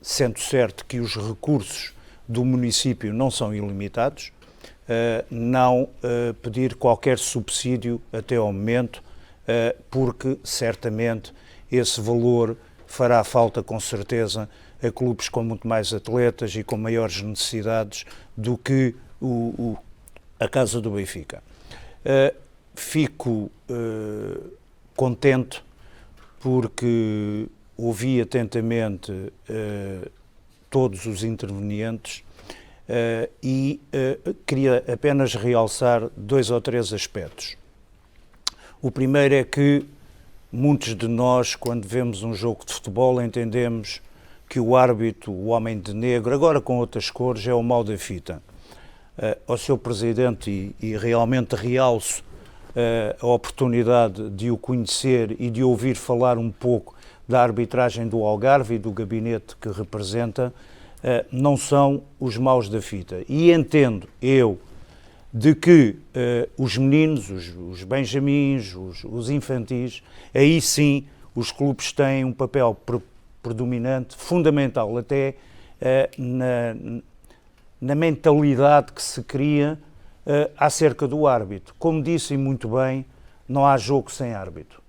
sendo certo que os recursos do município não são ilimitados, não pedir qualquer subsídio até ao momento, porque certamente esse valor fará falta com certeza a clubes com muito mais atletas e com maiores necessidades do que a Casa do Benfica. Fico contente porque ouvi atentamente todos os intervenientes e queria apenas realçar 2 ou 3 aspectos. O primeiro é que muitos de nós, quando vemos um jogo de futebol, entendemos que o árbitro, o homem de negro, agora com outras cores, é o mal da fita. Ao Sr. Presidente, e realmente realço a oportunidade de o conhecer e de ouvir falar um pouco da arbitragem do Algarve e do gabinete que representa, não são os maus da fita. E entendo eu de que os meninos, os benjamins, os infantis, aí sim os clubes têm um papel predominante, fundamental até na mentalidade que se cria acerca do árbitro. Como disse muito bem, não há jogo sem árbitro.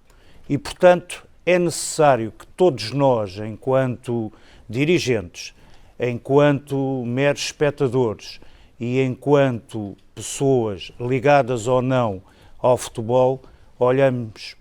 E, portanto, é necessário que todos nós, enquanto dirigentes, enquanto meros espectadores e enquanto pessoas ligadas ou não ao futebol, olhemos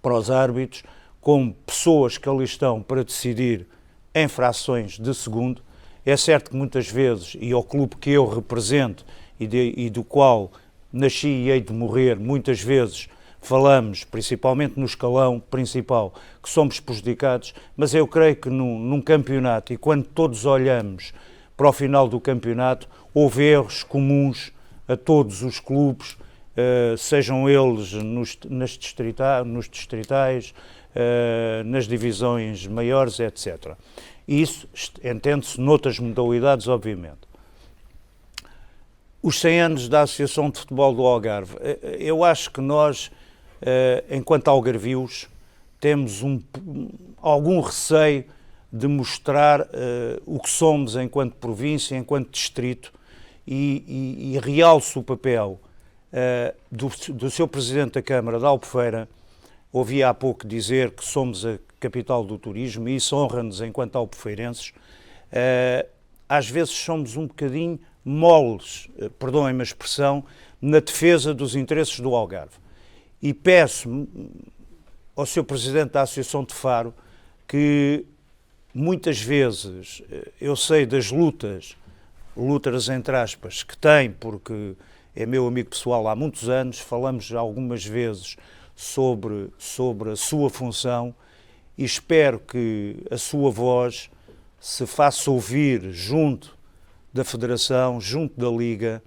para os árbitros como pessoas que ali estão para decidir em frações de segundo. É certo que muitas vezes, e ao clube que eu represento e do qual nasci e hei de morrer, muitas vezes falamos, principalmente no escalão principal, que somos prejudicados, mas eu creio que num campeonato, e quando todos olhamos para o final do campeonato, houve erros comuns a todos os clubes, sejam eles nos distritais, nas divisões maiores, etc. E isso entende-se noutras modalidades, obviamente. Os 100 anos da Associação de Futebol do Algarve, eu acho que nós, enquanto algarvios, temos algum receio de mostrar o que somos enquanto província, enquanto distrito, e realço o papel do Sr. Presidente da Câmara de Albufeira. Ouvi há pouco dizer que somos a capital do turismo e isso honra-nos enquanto albufeirenses. às vezes somos um bocadinho moles, perdoem-me a expressão, na defesa dos interesses do Algarve. E peço ao Sr. Presidente da Associação de Faro que muitas vezes eu sei das lutas entre aspas, que tem, porque é meu amigo pessoal há muitos anos, falamos algumas vezes sobre a sua função e espero que a sua voz se faça ouvir junto da Federação, junto da Liga,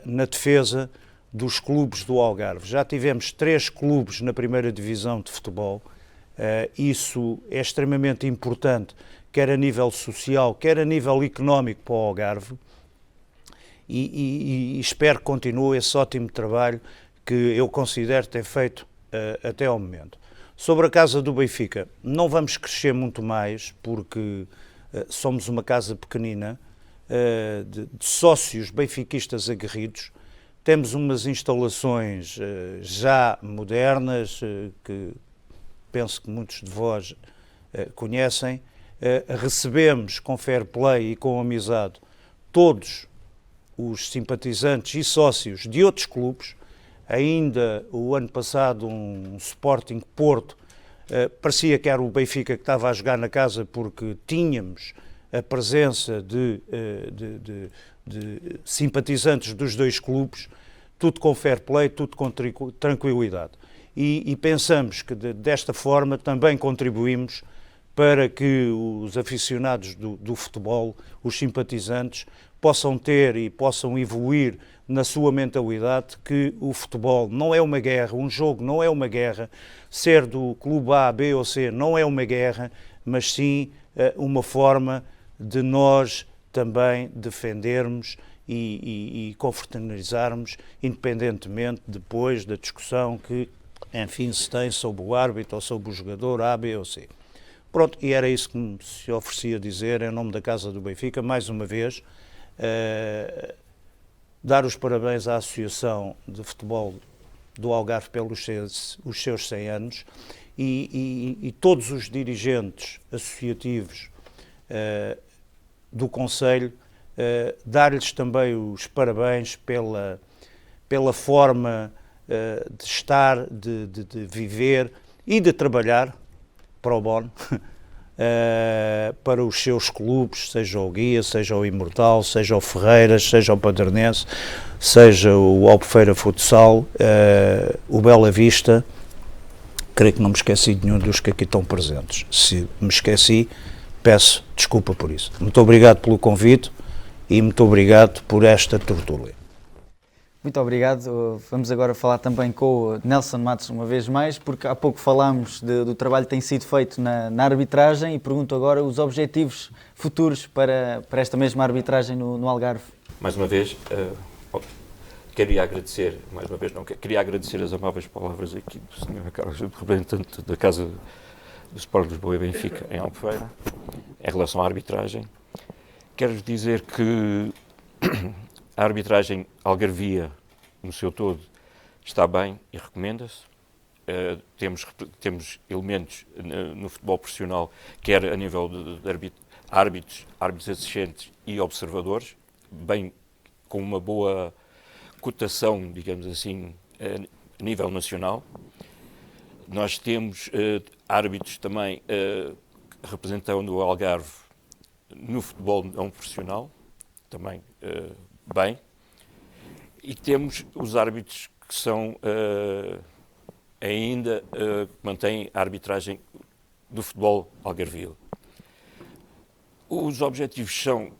na defesa dos clubes do Algarve. Já tivemos 3 clubes na primeira divisão de futebol, isso é extremamente importante, quer a nível social, quer a nível económico para o Algarve, e espero que continue esse ótimo trabalho que eu considero ter feito até ao momento. Sobre a Casa do Benfica, não vamos crescer muito mais, porque somos uma casa pequenina, de sócios benfiquistas aguerridos. Temos umas instalações já modernas, que penso que muitos de vós conhecem. Recebemos com fair play e com amizade todos os simpatizantes e sócios de outros clubes. Ainda o ano passado um Sporting Porto, parecia que era o Benfica que estava a jogar na casa, porque tínhamos a presença de simpatizantes dos 2 clubes, tudo com fair play, tudo com tranquilidade. E pensamos que desta forma também contribuímos para que os aficionados do futebol, os simpatizantes, possam ter e possam evoluir na sua mentalidade que o futebol não é uma guerra, um jogo não é uma guerra, ser do clube A, B ou C não é uma guerra, mas sim uma forma de nós também defendermos e confraternizarmos, independentemente depois da discussão que, enfim, se tem sobre o árbitro ou sobre o jogador A, B ou C. Pronto, e era isso que me se oferecia dizer em nome da Casa do Benfica, mais uma vez, dar os parabéns à Associação de Futebol do Algarve pelos seus 100 anos e todos os dirigentes associativos do Conselho, dar-lhes também os parabéns pela forma de estar, de viver e de trabalhar pro bono para os seus clubes, seja o Guia, seja o Imortal, seja o Ferreiras, seja o Padernense, seja o Albufeira Futsal, o Bela Vista. Creio que não me esqueci de nenhum dos que aqui estão presentes. Se me esqueci, peço desculpa por isso. Muito obrigado pelo convite e muito obrigado por esta tertúlia. Muito obrigado. Vamos agora falar também com o Nelson Matos uma vez mais, porque há pouco falámos do trabalho que tem sido feito na arbitragem e pergunto agora os objetivos futuros para esta mesma arbitragem no Algarve. Mais uma vez, queria agradecer, queria agradecer as amáveis palavras aqui do Sr. Carlos, representante da Casa do Sport Lisboa e Benfica em Albufeira, em relação à arbitragem. Quero dizer que a arbitragem algarvia, no seu todo, está bem e recomenda-se. Temos elementos no futebol profissional, quer a nível de árbitros assistentes e observadores, bem com uma boa cotação, digamos assim, a nível nacional. Nós temos árbitros também representando o Algarve no futebol não profissional, também bem, e temos os árbitros que são ainda mantêm a arbitragem do futebol algarvio. Os objetivos são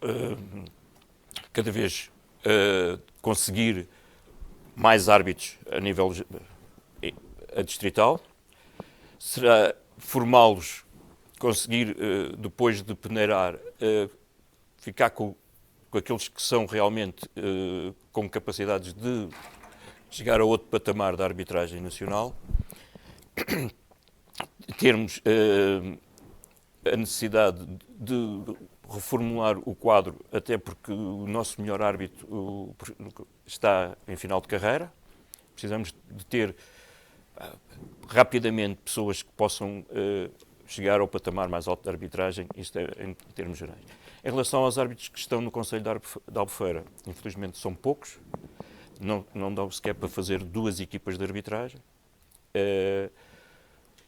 cada vez conseguir mais árbitros a nível distrital, será formá-los, conseguir depois de peneirar, ficar com aqueles que são realmente com capacidades de chegar a outro patamar da arbitragem nacional, termos a necessidade de reformular o quadro, até porque o nosso melhor árbitro está em final de carreira. Precisamos de ter rapidamente pessoas que possam chegar ao patamar mais alto da arbitragem, isto é em termos gerais. Em relação aos árbitros que estão no Conselho da Albufeira, infelizmente são poucos, não dão sequer para fazer 2 equipas de arbitragem.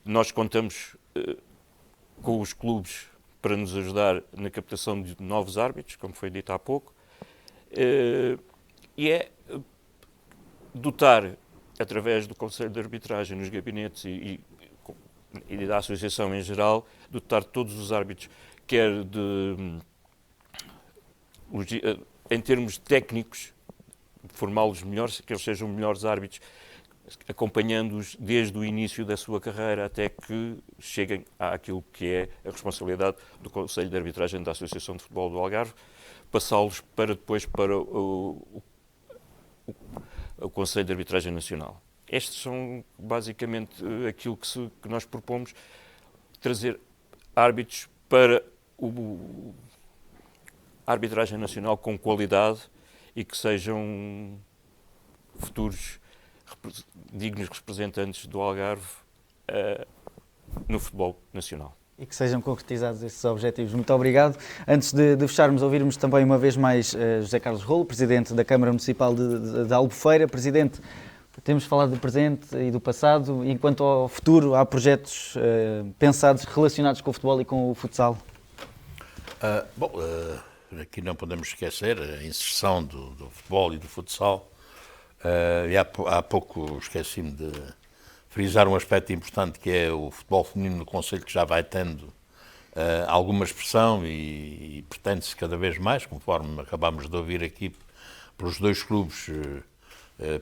Nós contamos com os clubes para nos ajudar na captação de novos árbitros, como foi dito há pouco, e é dotar, através do Conselho de Arbitragem, nos gabinetes e da Associação em geral, dotar todos os árbitros, quer em termos técnicos, formá-los melhores, que eles sejam melhores árbitros, acompanhando-os desde o início da sua carreira até que cheguem àquilo que é a responsabilidade do Conselho de Arbitragem da Associação de Futebol do Algarve, passá-los depois para o Conselho de Arbitragem Nacional. Estes são basicamente aquilo que nós propomos, trazer árbitros para a arbitragem nacional com qualidade e que sejam futuros dignos representantes do Algarve no futebol nacional. E que sejam concretizados esses objetivos. Muito obrigado. Antes de fecharmos, ouvirmos também uma vez mais José Carlos Rolo, Presidente da Câmara Municipal de Albufeira. Presidente, temos falado do presente e do passado, e enquanto ao futuro, há projetos pensados relacionados com o futebol e com o futsal? Aqui não podemos esquecer a inserção do futebol e do futsal. E há pouco esqueci-me de frisar um aspecto importante, que é o futebol feminino no Conselho, que já vai tendo alguma expressão e pretende-se cada vez mais, conforme acabámos de ouvir aqui, pelos 2 clubes.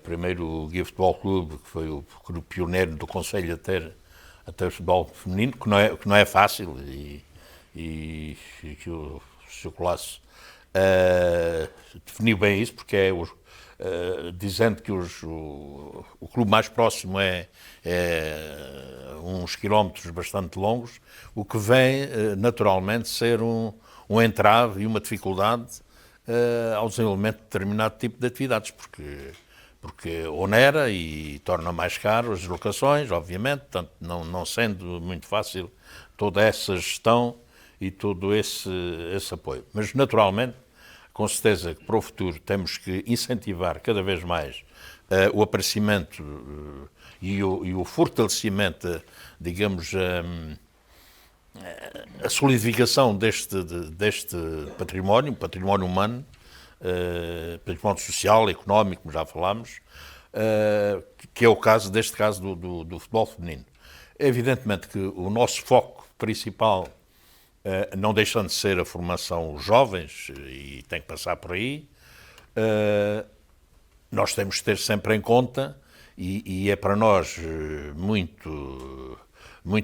Primeiro o Guia Futebol Clube, que foi o grupo pioneiro do Conselho a ter o futebol feminino, que não é fácil, e que o Sr. Colasso definiu bem isso, porque é dizendo que o clube mais próximo é uns quilómetros bastante longos, o que vem naturalmente ser um entrave e uma dificuldade ao desenvolvimento de determinado tipo de atividades, porque onera e torna mais caro as deslocações, obviamente, portanto, não sendo muito fácil toda essa gestão e todo esse apoio. Mas, naturalmente, com certeza que para o futuro temos que incentivar cada vez mais o aparecimento e o fortalecimento, digamos, a solidificação deste património humano, património social, económico, como já falámos, que é o caso, deste caso, do futebol feminino. Evidentemente que o nosso foco principal, não deixando de ser a formação jovens, e tem que passar por aí, nós temos que ter sempre em conta, e é para nós muito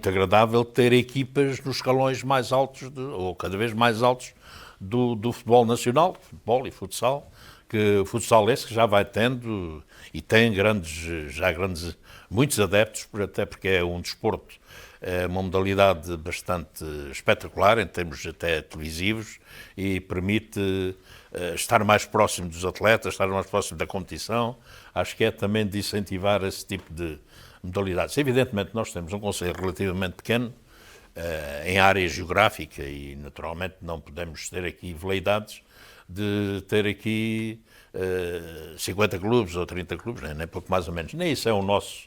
agradável ter equipas nos escalões mais altos, ou cada vez mais altos, do futebol nacional, futebol e futsal, que o futsal esse que já vai tendo, e tem muitos adeptos, até porque é um desporto, é uma modalidade bastante espetacular em termos até televisivos, e permite estar mais próximo dos atletas, estar mais próximo da competição. Acho que é também de incentivar esse tipo de modalidades. Evidentemente nós temos um concelho relativamente pequeno em área geográfica, e naturalmente não podemos ter aqui veleidades de ter aqui 50 clubes ou 30 clubes, nem pouco mais ou menos. Nem isso é o nosso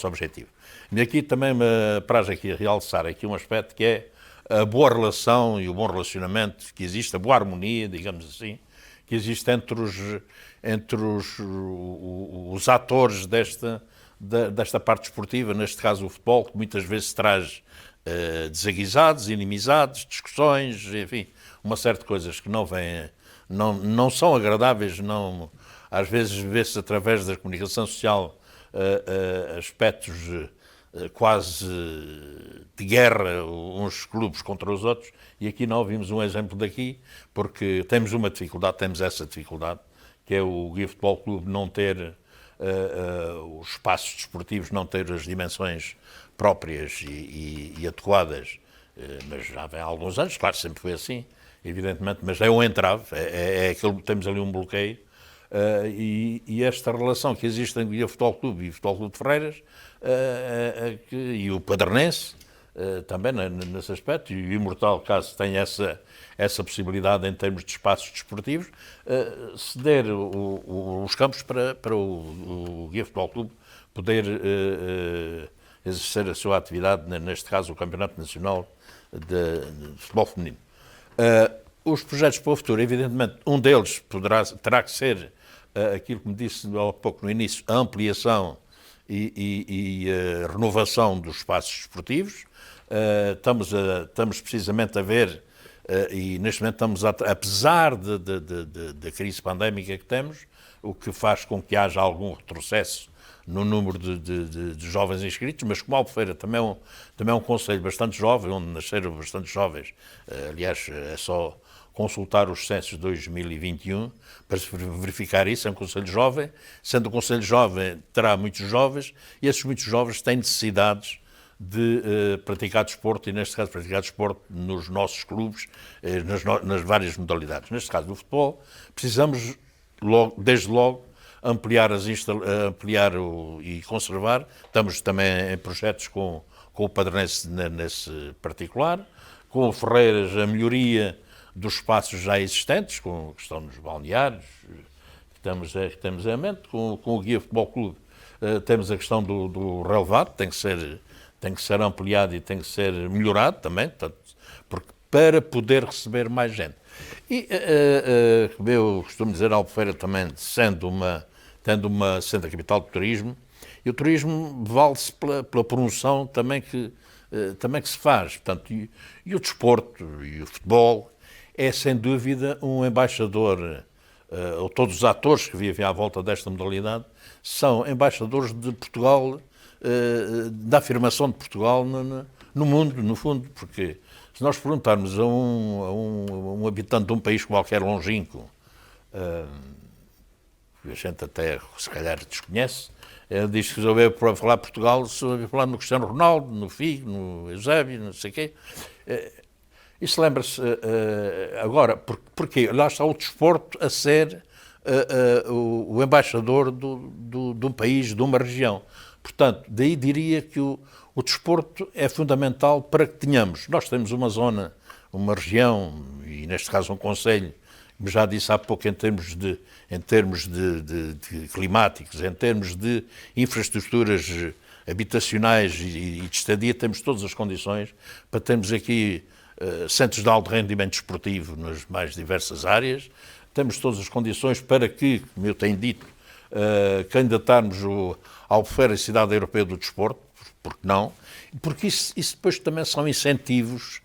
objetivo. E aqui também me apraz aqui realçar aqui um aspecto, que é a boa relação e o bom relacionamento que existe, a boa harmonia, digamos assim, que existe entre os atores desta parte esportiva, neste caso o futebol, que muitas vezes traz desaguisados, inimizades, discussões, enfim, uma série de coisas que não são agradáveis, às vezes vê-se através da comunicação social aspectos quase de guerra, uns clubes contra os outros, e aqui não vimos um exemplo daqui, porque temos essa dificuldade, que é o Guia Futebol Clube não ter os espaços desportivos, não ter as dimensões próprias e adequadas, mas já vem há alguns anos, claro, sempre foi assim, evidentemente, mas é um entrave, temos ali um bloqueio, E esta relação que existe entre o Futebol Clube e o Futebol Clube de Freiras e o Padernense, também nesse aspecto, e o Imortal, caso tenha essa possibilidade em termos de espaços desportivos, ceder os campos para o Guia Futebol Clube poder exercer a sua atividade, neste caso o Campeonato Nacional de Futebol Feminino. Os projetos para o futuro, evidentemente, um deles terá que ser aquilo que me disse há pouco no início, a ampliação e a renovação dos espaços desportivos. Estamos precisamente a ver, e neste momento estamos, apesar da crise pandémica que temos, o que faz com que haja algum retrocesso no número de jovens inscritos, mas como Albufeira também é um concelho bastante jovem, onde nasceram bastante jovens, aliás, é só consultar os censos de 2021 para se verificar isso. É um concelho jovem, sendo um concelho jovem, terá muitos jovens, e esses muitos jovens têm necessidades de praticar desporto, e neste caso praticar desporto nos nossos clubes, nas várias modalidades. Neste caso do futebol, precisamos desde logo ampliar e conservar. Estamos também em projetos com o Padernense nesse particular, com o Ferreiras a melhoria dos espaços já existentes, com a questão dos balneários, que temos em mente, com o Guia Futebol Clube temos a questão do relevado, tem que ser ampliado e tem que ser melhorado também, para poder receber mais gente. E, como eu costumo dizer, a Albufeira também, sendo a capital do turismo, e o turismo vale-se pela promoção também que se faz. Portanto, e o desporto e o futebol é, sem dúvida, um embaixador, ou todos os atores que vivem à volta desta modalidade, são embaixadores de Portugal, da afirmação de Portugal no mundo, no fundo, porque se nós perguntarmos a um habitante de um país qualquer longínquo, que a gente até, se calhar, desconhece, ele diz que resolveu para falar Portugal, se resolveu falar no Cristiano Ronaldo, no Figo, no Eusébio, não sei o quê. Isso lembra-se agora, porque lá está o desporto a ser o embaixador de um país, de uma região. Portanto, daí diria que o desporto é fundamental para que tenhamos. Nós temos uma zona, uma região, e neste caso um concelho, como já disse há pouco, em termos de climáticos, em termos de infraestruturas habitacionais e de estadia, temos todas as condições para termos aqui centros de alto rendimento desportivo nas mais diversas áreas. Temos todas as condições para que, como eu tenho dito, candidatarmos a Albufeira Cidade Europeia do Desporto, porque não? Porque isso depois também são incentivos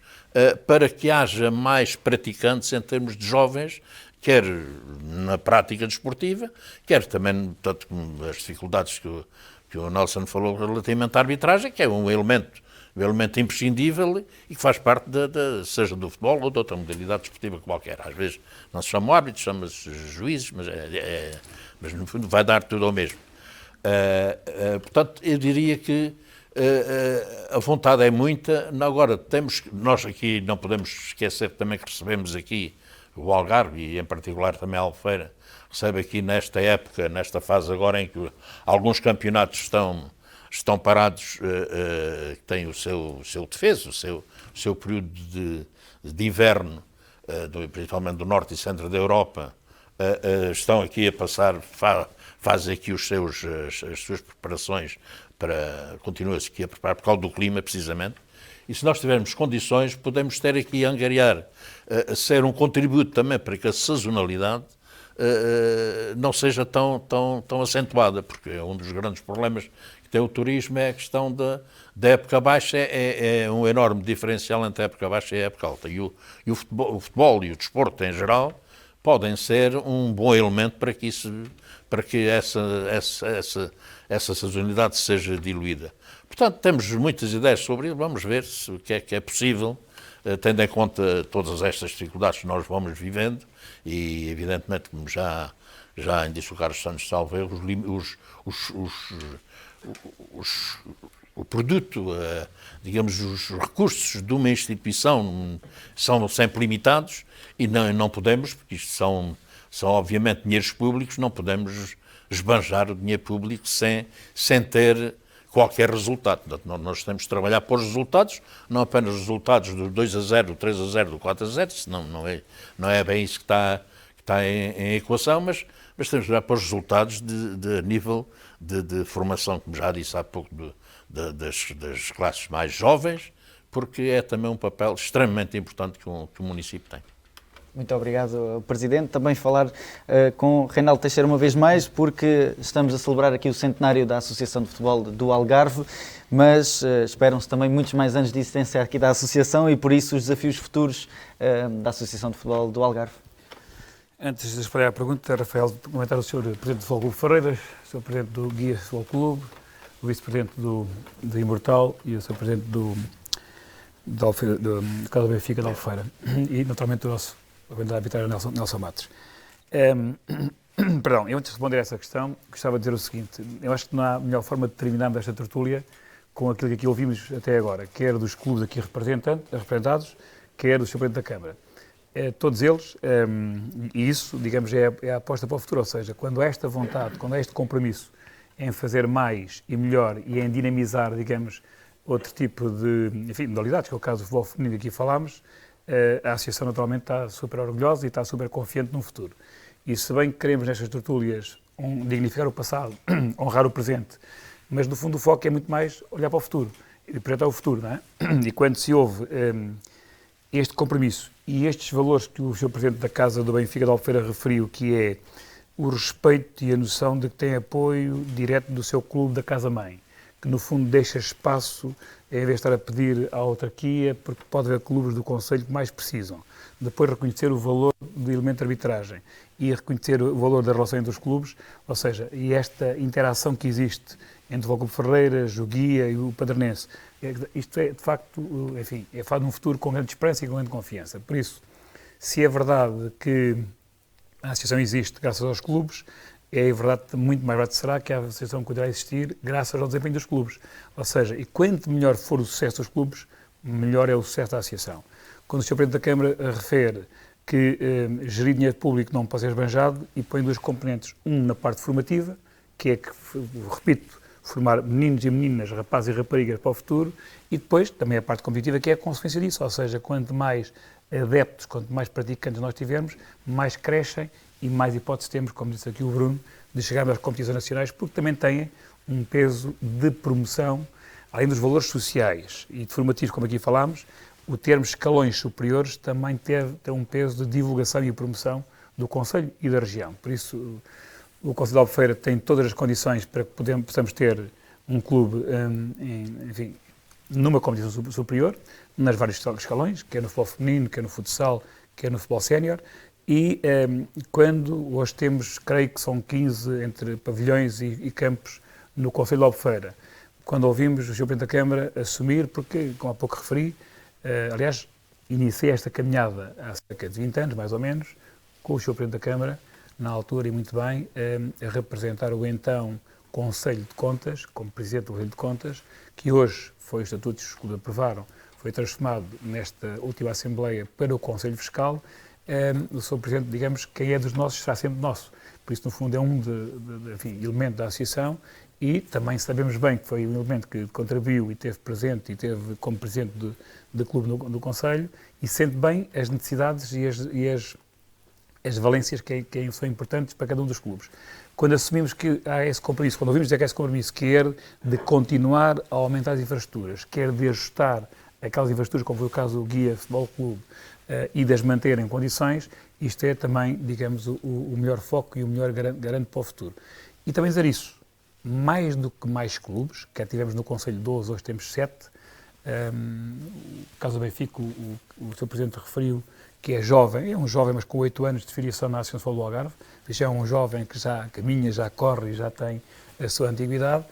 para que haja mais praticantes em termos de jovens, quer na prática desportiva, quer também, tanto como as dificuldades que o Nelson falou relativamente à arbitragem, que é um elemento imprescindível e que faz parte seja do futebol ou de outra modalidade desportiva qualquer. Às vezes não se chama árbitros, chama-se juízes, mas no fundo vai dar tudo ao mesmo. Portanto, eu diria que a vontade é muita. Agora, nós aqui não podemos esquecer também que recebemos aqui o Algarve, e em particular também a Albufeira, recebe aqui nesta época, nesta fase agora em que alguns campeonatos estão parados, que têm o seu defeso, o seu período de inverno, principalmente do norte e centro da Europa, estão aqui a passar, fazem aqui as suas preparações, continua-se aqui a preparar por causa do clima, precisamente. E se nós tivermos condições, podemos ter aqui a angariar, ser um contributo também para que a sazonalidade não seja tão acentuada, porque um dos grandes problemas que tem o turismo é a questão da época baixa, é um enorme diferencial entre a época baixa e a época alta. E o futebol e o desporto em geral podem ser um bom elemento para que essa sazonalidade seja diluída. Portanto, temos muitas ideias sobre isso, vamos ver o que é possível, tendo em conta todas estas dificuldades que nós vamos vivendo, e evidentemente, como já disse o Carlos Santos Salveiro, o produto, digamos, os recursos de uma instituição são sempre limitados, e não podemos, porque isto são obviamente dinheiros públicos, não podemos esbanjar o dinheiro público sem ter qualquer resultado. Portanto, nós temos de trabalhar para os resultados, não apenas os resultados do 2-0, do 3-0, do 4-0, senão não é bem isso que está em equação, mas temos de olhar para os resultados de nível de formação, como já disse há pouco, das classes mais jovens, porque é também um papel extremamente importante que o município tem. Muito obrigado, Presidente. Também falar com Reinaldo Teixeira uma vez mais, porque estamos a celebrar aqui o centenário da Associação de Futebol do Algarve, mas esperam-se também muitos mais anos de existência aqui da Associação e, por isso, os desafios futuros da Associação de Futebol do Algarve. Antes de espalhar a pergunta, Rafael, comentar o Sr. Presidente do Futebol Clube Ferreiras, o Sr. Presidente do Guia Futebol Clube, o Vice-Presidente do Imortal e o Sr. Presidente do Casa do Benfica da Albufeira e, naturalmente, o nosso da arbitrária Nelson Matos. Perdão, eu antes de responder a essa questão, gostava de dizer o seguinte: eu acho que não há melhor forma de terminarmos esta tertúlia com aquilo que aqui ouvimos até agora, quer dos clubes aqui representados, quer do Sr. Presidente da Câmara. Todos eles, e isso, digamos, é a aposta para o futuro, ou seja, quando há esta vontade, quando há este compromisso em fazer mais e melhor e em dinamizar, digamos, outro tipo de modalidades, que é o caso do futebol feminino que aqui falámos, a Associação naturalmente está super orgulhosa e está super confiante no futuro. E se bem que queremos nestas tertúlias dignificar o passado, honrar o presente, mas no fundo o foco é muito mais olhar para o futuro e projetar o futuro, não é? E quando se ouve este compromisso e estes valores que o Sr. Presidente da Casa do Benfica da Albufeira referiu, que é o respeito e a noção de que tem apoio direto do seu clube da casa-mãe, que no fundo deixa espaço, em vez de estar a pedir à autarquia, porque pode haver clubes do Conselho que mais precisam. Depois reconhecer o valor do elemento de arbitragem e reconhecer o valor da relação entre os clubes, ou seja, e esta interação que existe entre o Clube Ferreiras, o Guia e o Padernense. Isto é, de facto, enfim, é fato de um futuro com grande esperança e com grande confiança. Por isso, se é verdade que a Associação existe graças aos clubes, é verdade, muito mais verdade será que a Associação continuará a existir graças ao desempenho dos clubes. Ou seja, e quanto melhor for o sucesso dos clubes, melhor é o sucesso da Associação. Quando o Sr. Presidente da Câmara refere que gerir dinheiro público não pode ser esbanjado e põe duas componentes, na parte formativa, que é que, repito, formar meninos e meninas, rapazes e raparigas para o futuro, e depois também a parte competitiva, que é a consequência disso, ou seja, quanto mais adeptos, quanto mais praticantes nós tivermos, mais crescem e mais hipóteses temos, como disse aqui o Bruno, de chegar às competições nacionais, porque também têm um peso de promoção, além dos valores sociais e de formativos, como aqui falámos, o termo escalões superiores também tem um peso de divulgação e promoção do Conselho e da região. Por isso, o Conselho de Albufeira tem todas as condições para que possamos ter um clube, enfim, numa competição superior, nas vários escalões, quer no futebol feminino, quer no futsal, quer no futebol sénior, e quando hoje temos, creio que são 15 entre pavilhões e campos no Conselho de Albufeira, quando ouvimos o Sr. Presidente da Câmara assumir, porque, como há pouco referi, aliás, iniciei esta caminhada há cerca de 20 anos, mais ou menos, com o Sr. Presidente da Câmara, na altura e muito bem, a representar o então Conselho de Contas, como Presidente do Conselho de Contas, que hoje foi o Estatuto que os clubes aprovaram, foi transformado nesta última Assembleia para o Conselho Fiscal. O Sr. Presidente, digamos, quem é dos nossos será sempre nosso. Por isso, no fundo, é um elemento da Associação e também sabemos bem que foi um elemento que contribuiu e esteve presente e teve como Presidente do clube no Conselho e sente bem as necessidades e as valências que são importantes para cada um dos clubes. Quando assumimos que há esse compromisso, quando ouvimos dizer que há esse compromisso, quer de continuar a aumentar as infraestruturas, quer de ajustar aquelas infraestruturas, como foi o caso do Guia Futebol Clube, e de as manter em condições, isto é também, digamos, o melhor foco e o melhor garante para o futuro. E também dizer isso, mais do que mais clubes, que tivemos no Conselho 12, hoje temos 7, o caso do Benfica, o Sr. Presidente referiu que é jovem, mas com 8 anos de filiação na Associação de Futebol do Algarve, já é um jovem que já caminha, já corre e já tem a sua antiguidade,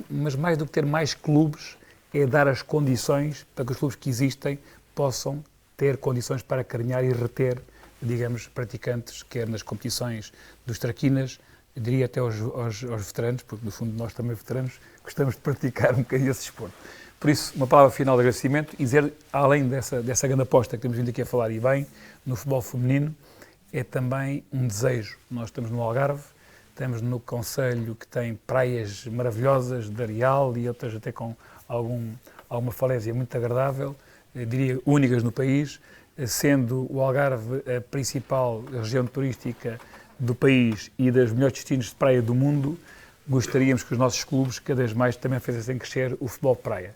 mas mais do que ter mais clubes, é dar as condições para que os clubes que existem possam ter condições para acarinhar e reter, digamos, praticantes, quer nas competições dos traquinas, eu diria até aos veteranos, porque no fundo nós também veteranos gostamos de praticar um bocadinho esse desporto. Por isso, uma palavra final de agradecimento e dizer, além dessa grande aposta que temos vindo aqui a falar, e bem, no futebol feminino, é também um desejo. Nós estamos no Algarve, estamos no concelho que tem praias maravilhosas, de areal e outras até com alguma falésia muito agradável, diria únicas no país, sendo o Algarve a principal região turística do país e das melhores destinos de praia do mundo. Gostaríamos que os nossos clubes cada vez mais também fizessem crescer o futebol de praia.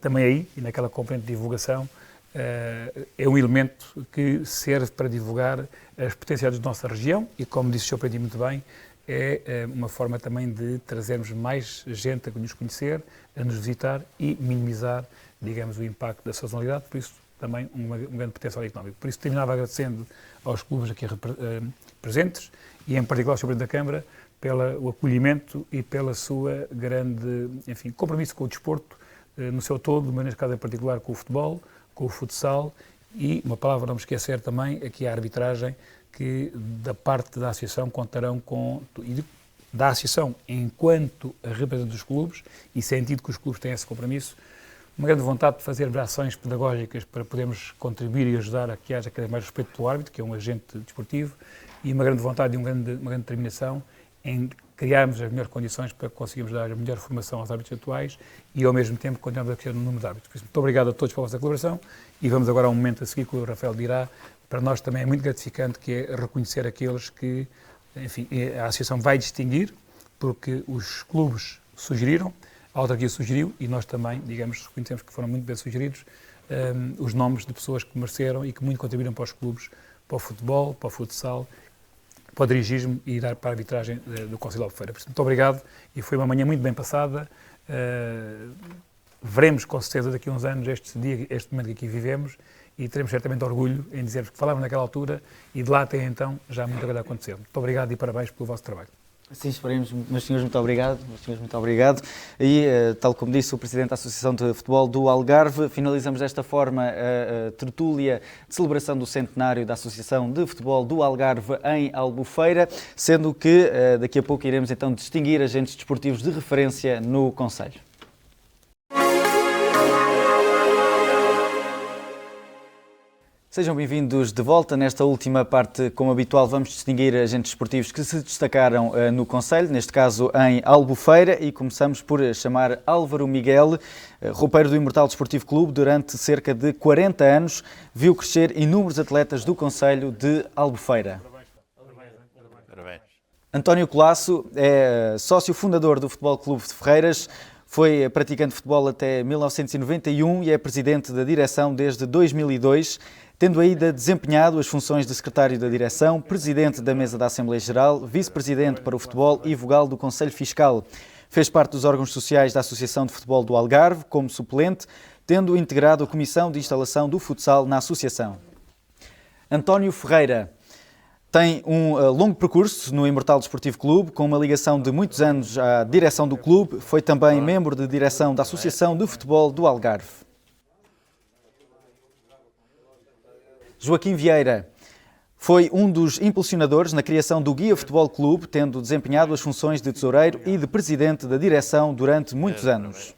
Também aí, e naquela componente de divulgação, é um elemento que serve para divulgar as potencialidades da nossa região e, como disse o Sr. Presidente muito bem, é uma forma também de trazermos mais gente a nos conhecer, a nos visitar e minimizar, digamos, o impacto da sazonalidade, por isso também um grande potencial económico. Por isso terminava agradecendo aos clubes aqui presentes e em particular ao Sr. Presidente da Câmara pelo acolhimento e pela sua grande, enfim, compromisso com o desporto no seu todo, mas neste caso em particular com o futebol, com o futsal e, uma palavra não me esquecer também, aqui a arbitragem, que da parte da Associação contarão com, e da Associação enquanto a representante dos clubes, e sentido que os clubes têm esse compromisso, uma grande vontade de fazer ações pedagógicas para podermos contribuir e ajudar a que haja cada vez mais respeito pelo árbitro, que é um agente desportivo, e uma grande vontade e uma grande determinação em criarmos as melhores condições para conseguirmos dar a melhor formação aos árbitros atuais e, ao mesmo tempo, continuarmos a crescer no número de árbitros. Por isso, muito obrigado a todos pela vossa colaboração e vamos agora a um momento a seguir que o Rafael dirá. Para nós também é muito gratificante, que é reconhecer aqueles que, enfim, a Associação vai distinguir, porque os clubes sugeriram, a autarquia sugeriu e nós também, digamos, reconhecemos que foram muito bem sugeridos os nomes de pessoas que mereceram e que muito contribuíram para os clubes, para o futebol, para o futsal, para o dirigismo e dar para a arbitragem do Conselho de Albufeira. Muito obrigado e foi uma manhã muito bem passada. Veremos com certeza daqui a uns anos este momento que aqui vivemos e teremos certamente orgulho em dizermos que falámos naquela altura e de lá até então já muita coisa aconteceu. Muito obrigado e parabéns pelo vosso trabalho. Assim esperemos, meus senhores, muito obrigado. Meus senhores, muito obrigado. E, tal como disse o Presidente da Associação de Futebol do Algarve, finalizamos desta forma a tertúlia de celebração do centenário da Associação de Futebol do Algarve em Albufeira, sendo que daqui a pouco iremos então distinguir agentes desportivos de referência no concelho. Sejam bem-vindos de volta. Nesta última parte, como habitual, vamos distinguir agentes esportivos que se destacaram no concelho, neste caso em Albufeira, e começamos por chamar Álvaro Miguel, roupeiro do Imortal Desportivo Clube. Durante cerca de 40 anos, viu crescer inúmeros atletas do concelho de Albufeira. Parabéns. António Colasso é sócio fundador do Futebol Clube de Ferreiras. Foi praticante de futebol até 1991 e é presidente da direção desde 2002, tendo ainda desempenhado as funções de secretário da direção, presidente da mesa da Assembleia Geral, vice-presidente para o futebol e vogal do Conselho Fiscal. Fez parte dos órgãos sociais da Associação de Futebol do Algarve, como suplente, tendo integrado a Comissão de Instalação do Futsal na Associação. António Ferreira tem um longo percurso no Imortal Desportivo Clube, com uma ligação de muitos anos à direção do clube. Foi também membro de direção da Associação de Futebol do Algarve. Joaquim Vieira foi um dos impulsionadores na criação do Guia Futebol Clube, tendo desempenhado as funções de tesoureiro e de presidente da direção durante muitos anos.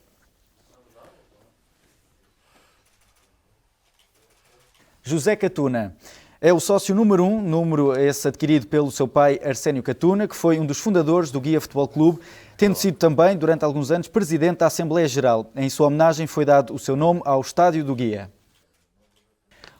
José Catuna é o sócio número 1, número esse adquirido pelo seu pai Arsénio Catuna, que foi um dos fundadores do Guia Futebol Clube, tendo sido também, durante alguns anos, presidente da Assembleia Geral. Em sua homenagem foi dado o seu nome ao Estádio do Guia.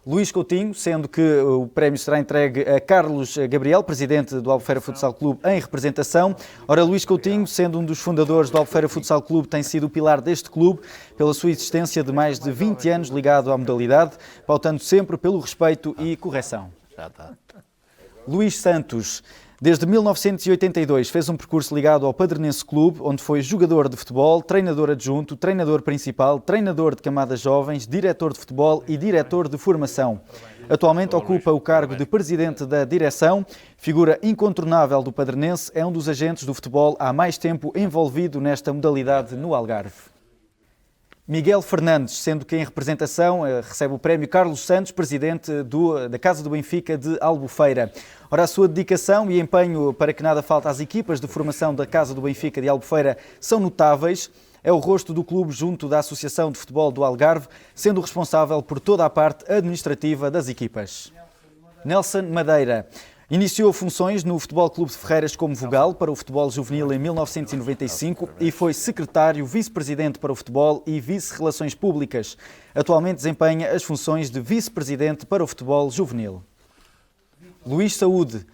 Luís Coutinho, sendo que o prémio será entregue a Carlos Gabriel, presidente do Albufeira Futsal Clube, em representação. Ora, Luís Coutinho, sendo um dos fundadores do Albufeira Futsal Clube, tem sido o pilar deste clube pela sua existência de mais de 20 anos ligado à modalidade, pautando sempre pelo respeito e correção. Luís Santos, desde 1982, fez um percurso ligado ao Padronense Clube, onde foi jogador de futebol, treinador adjunto, treinador principal, treinador de camadas jovens, diretor de futebol e diretor de formação. Atualmente ocupa o cargo de presidente da direção, figura incontornável do Padronense, é um dos agentes do futebol há mais tempo envolvido nesta modalidade no Algarve. Miguel Fernandes, sendo que em representação recebe o prémio Carlos Santos, presidente da Casa do Benfica de Albufeira. Ora, a sua dedicação e empenho para que nada falte às equipas de formação da Casa do Benfica de Albufeira são notáveis. É o rosto do clube junto da Associação de Futebol do Algarve, sendo responsável por toda a parte administrativa das equipas. Nelson Madeira. Iniciou funções no Futebol Clube de Ferreiras como vogal para o futebol juvenil em 1995 e foi secretário, vice-presidente para o futebol e vice-relações públicas. Atualmente desempenha as funções de vice-presidente para o futebol juvenil. Luís Saúde.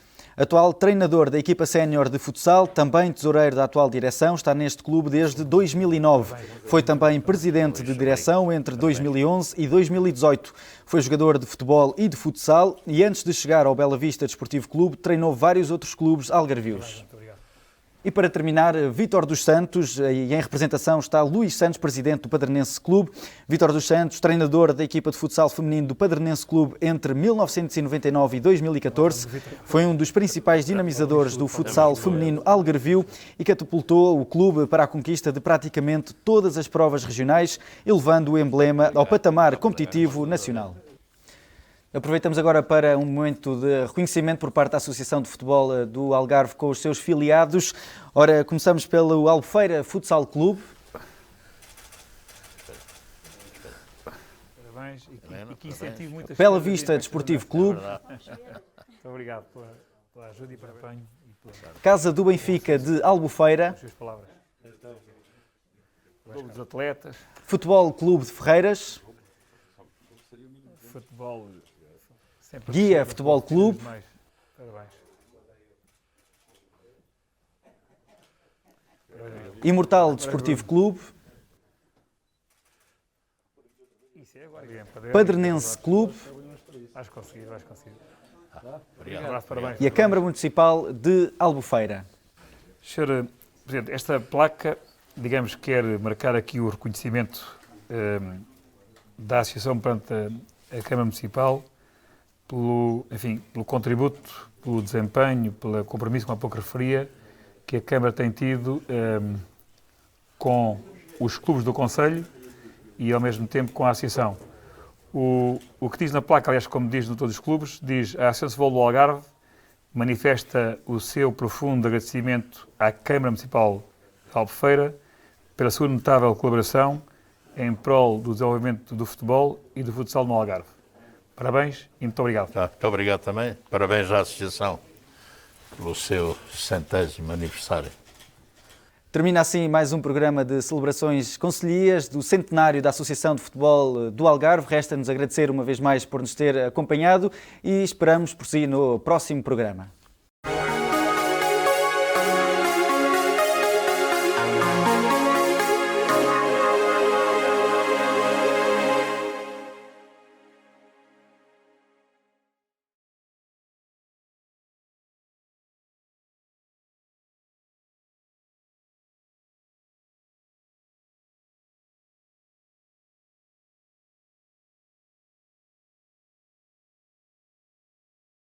Atual treinador da equipa sénior de futsal, também tesoureiro da atual direção, está neste clube desde 2009. Foi também presidente de direção entre 2011 e 2018. Foi jogador de futebol e de futsal e antes de chegar ao Bela Vista Desportivo Clube, treinou vários outros clubes algarvios. E para terminar, Vítor dos Santos, e em representação está Luís Santos, presidente do Padernense Clube. Vítor dos Santos, treinador da equipa de futsal feminino do Padernense Clube entre 1999 e 2014. Foi um dos principais dinamizadores do futsal feminino algarvio e catapultou o clube para a conquista de praticamente todas as provas regionais, elevando o emblema ao patamar competitivo nacional. Aproveitamos agora para um momento de reconhecimento por parte da Associação de Futebol do Algarve com os seus filiados. Ora, começamos pelo Albufeira Futsal Clube. Parabéns e que incentivo muitas Bela Vista Desportivo Clube. Muito obrigado pela ajuda e pelo empenho. Casa do Benfica de Albufeira. As suas palavras. Clube dos Atletas. Futebol Clube de Ferreiras. Futebol. Guia Futebol Clube. Parabéns. Imortal Desportivo Clube. Padernense Clube. Vais conseguir. Obrigado. Um abraço, parabéns. E a Câmara Municipal de Albufeira. Sr. Presidente, esta placa, digamos, quer marcar aqui o reconhecimento da Associação perante a Câmara Municipal pelo contributo, pelo desempenho, pelo compromisso, como há pouco referia, que a Câmara tem tido com os clubes do Concelho e, ao mesmo tempo, com a Associação. O que diz na placa, aliás, como diz em todos os clubes, diz a Associação de Futebol do Algarve manifesta o seu profundo agradecimento à Câmara Municipal de Albufeira pela sua notável colaboração em prol do desenvolvimento do futebol e do futsal no Algarve. Parabéns e muito obrigado. Muito obrigado também. Parabéns à Associação pelo seu 100º aniversário. Termina assim mais um programa de celebrações concelhias do centenário da Associação de Futebol do Algarve. Resta-nos agradecer uma vez mais por nos ter acompanhado e esperamos por si no próximo programa.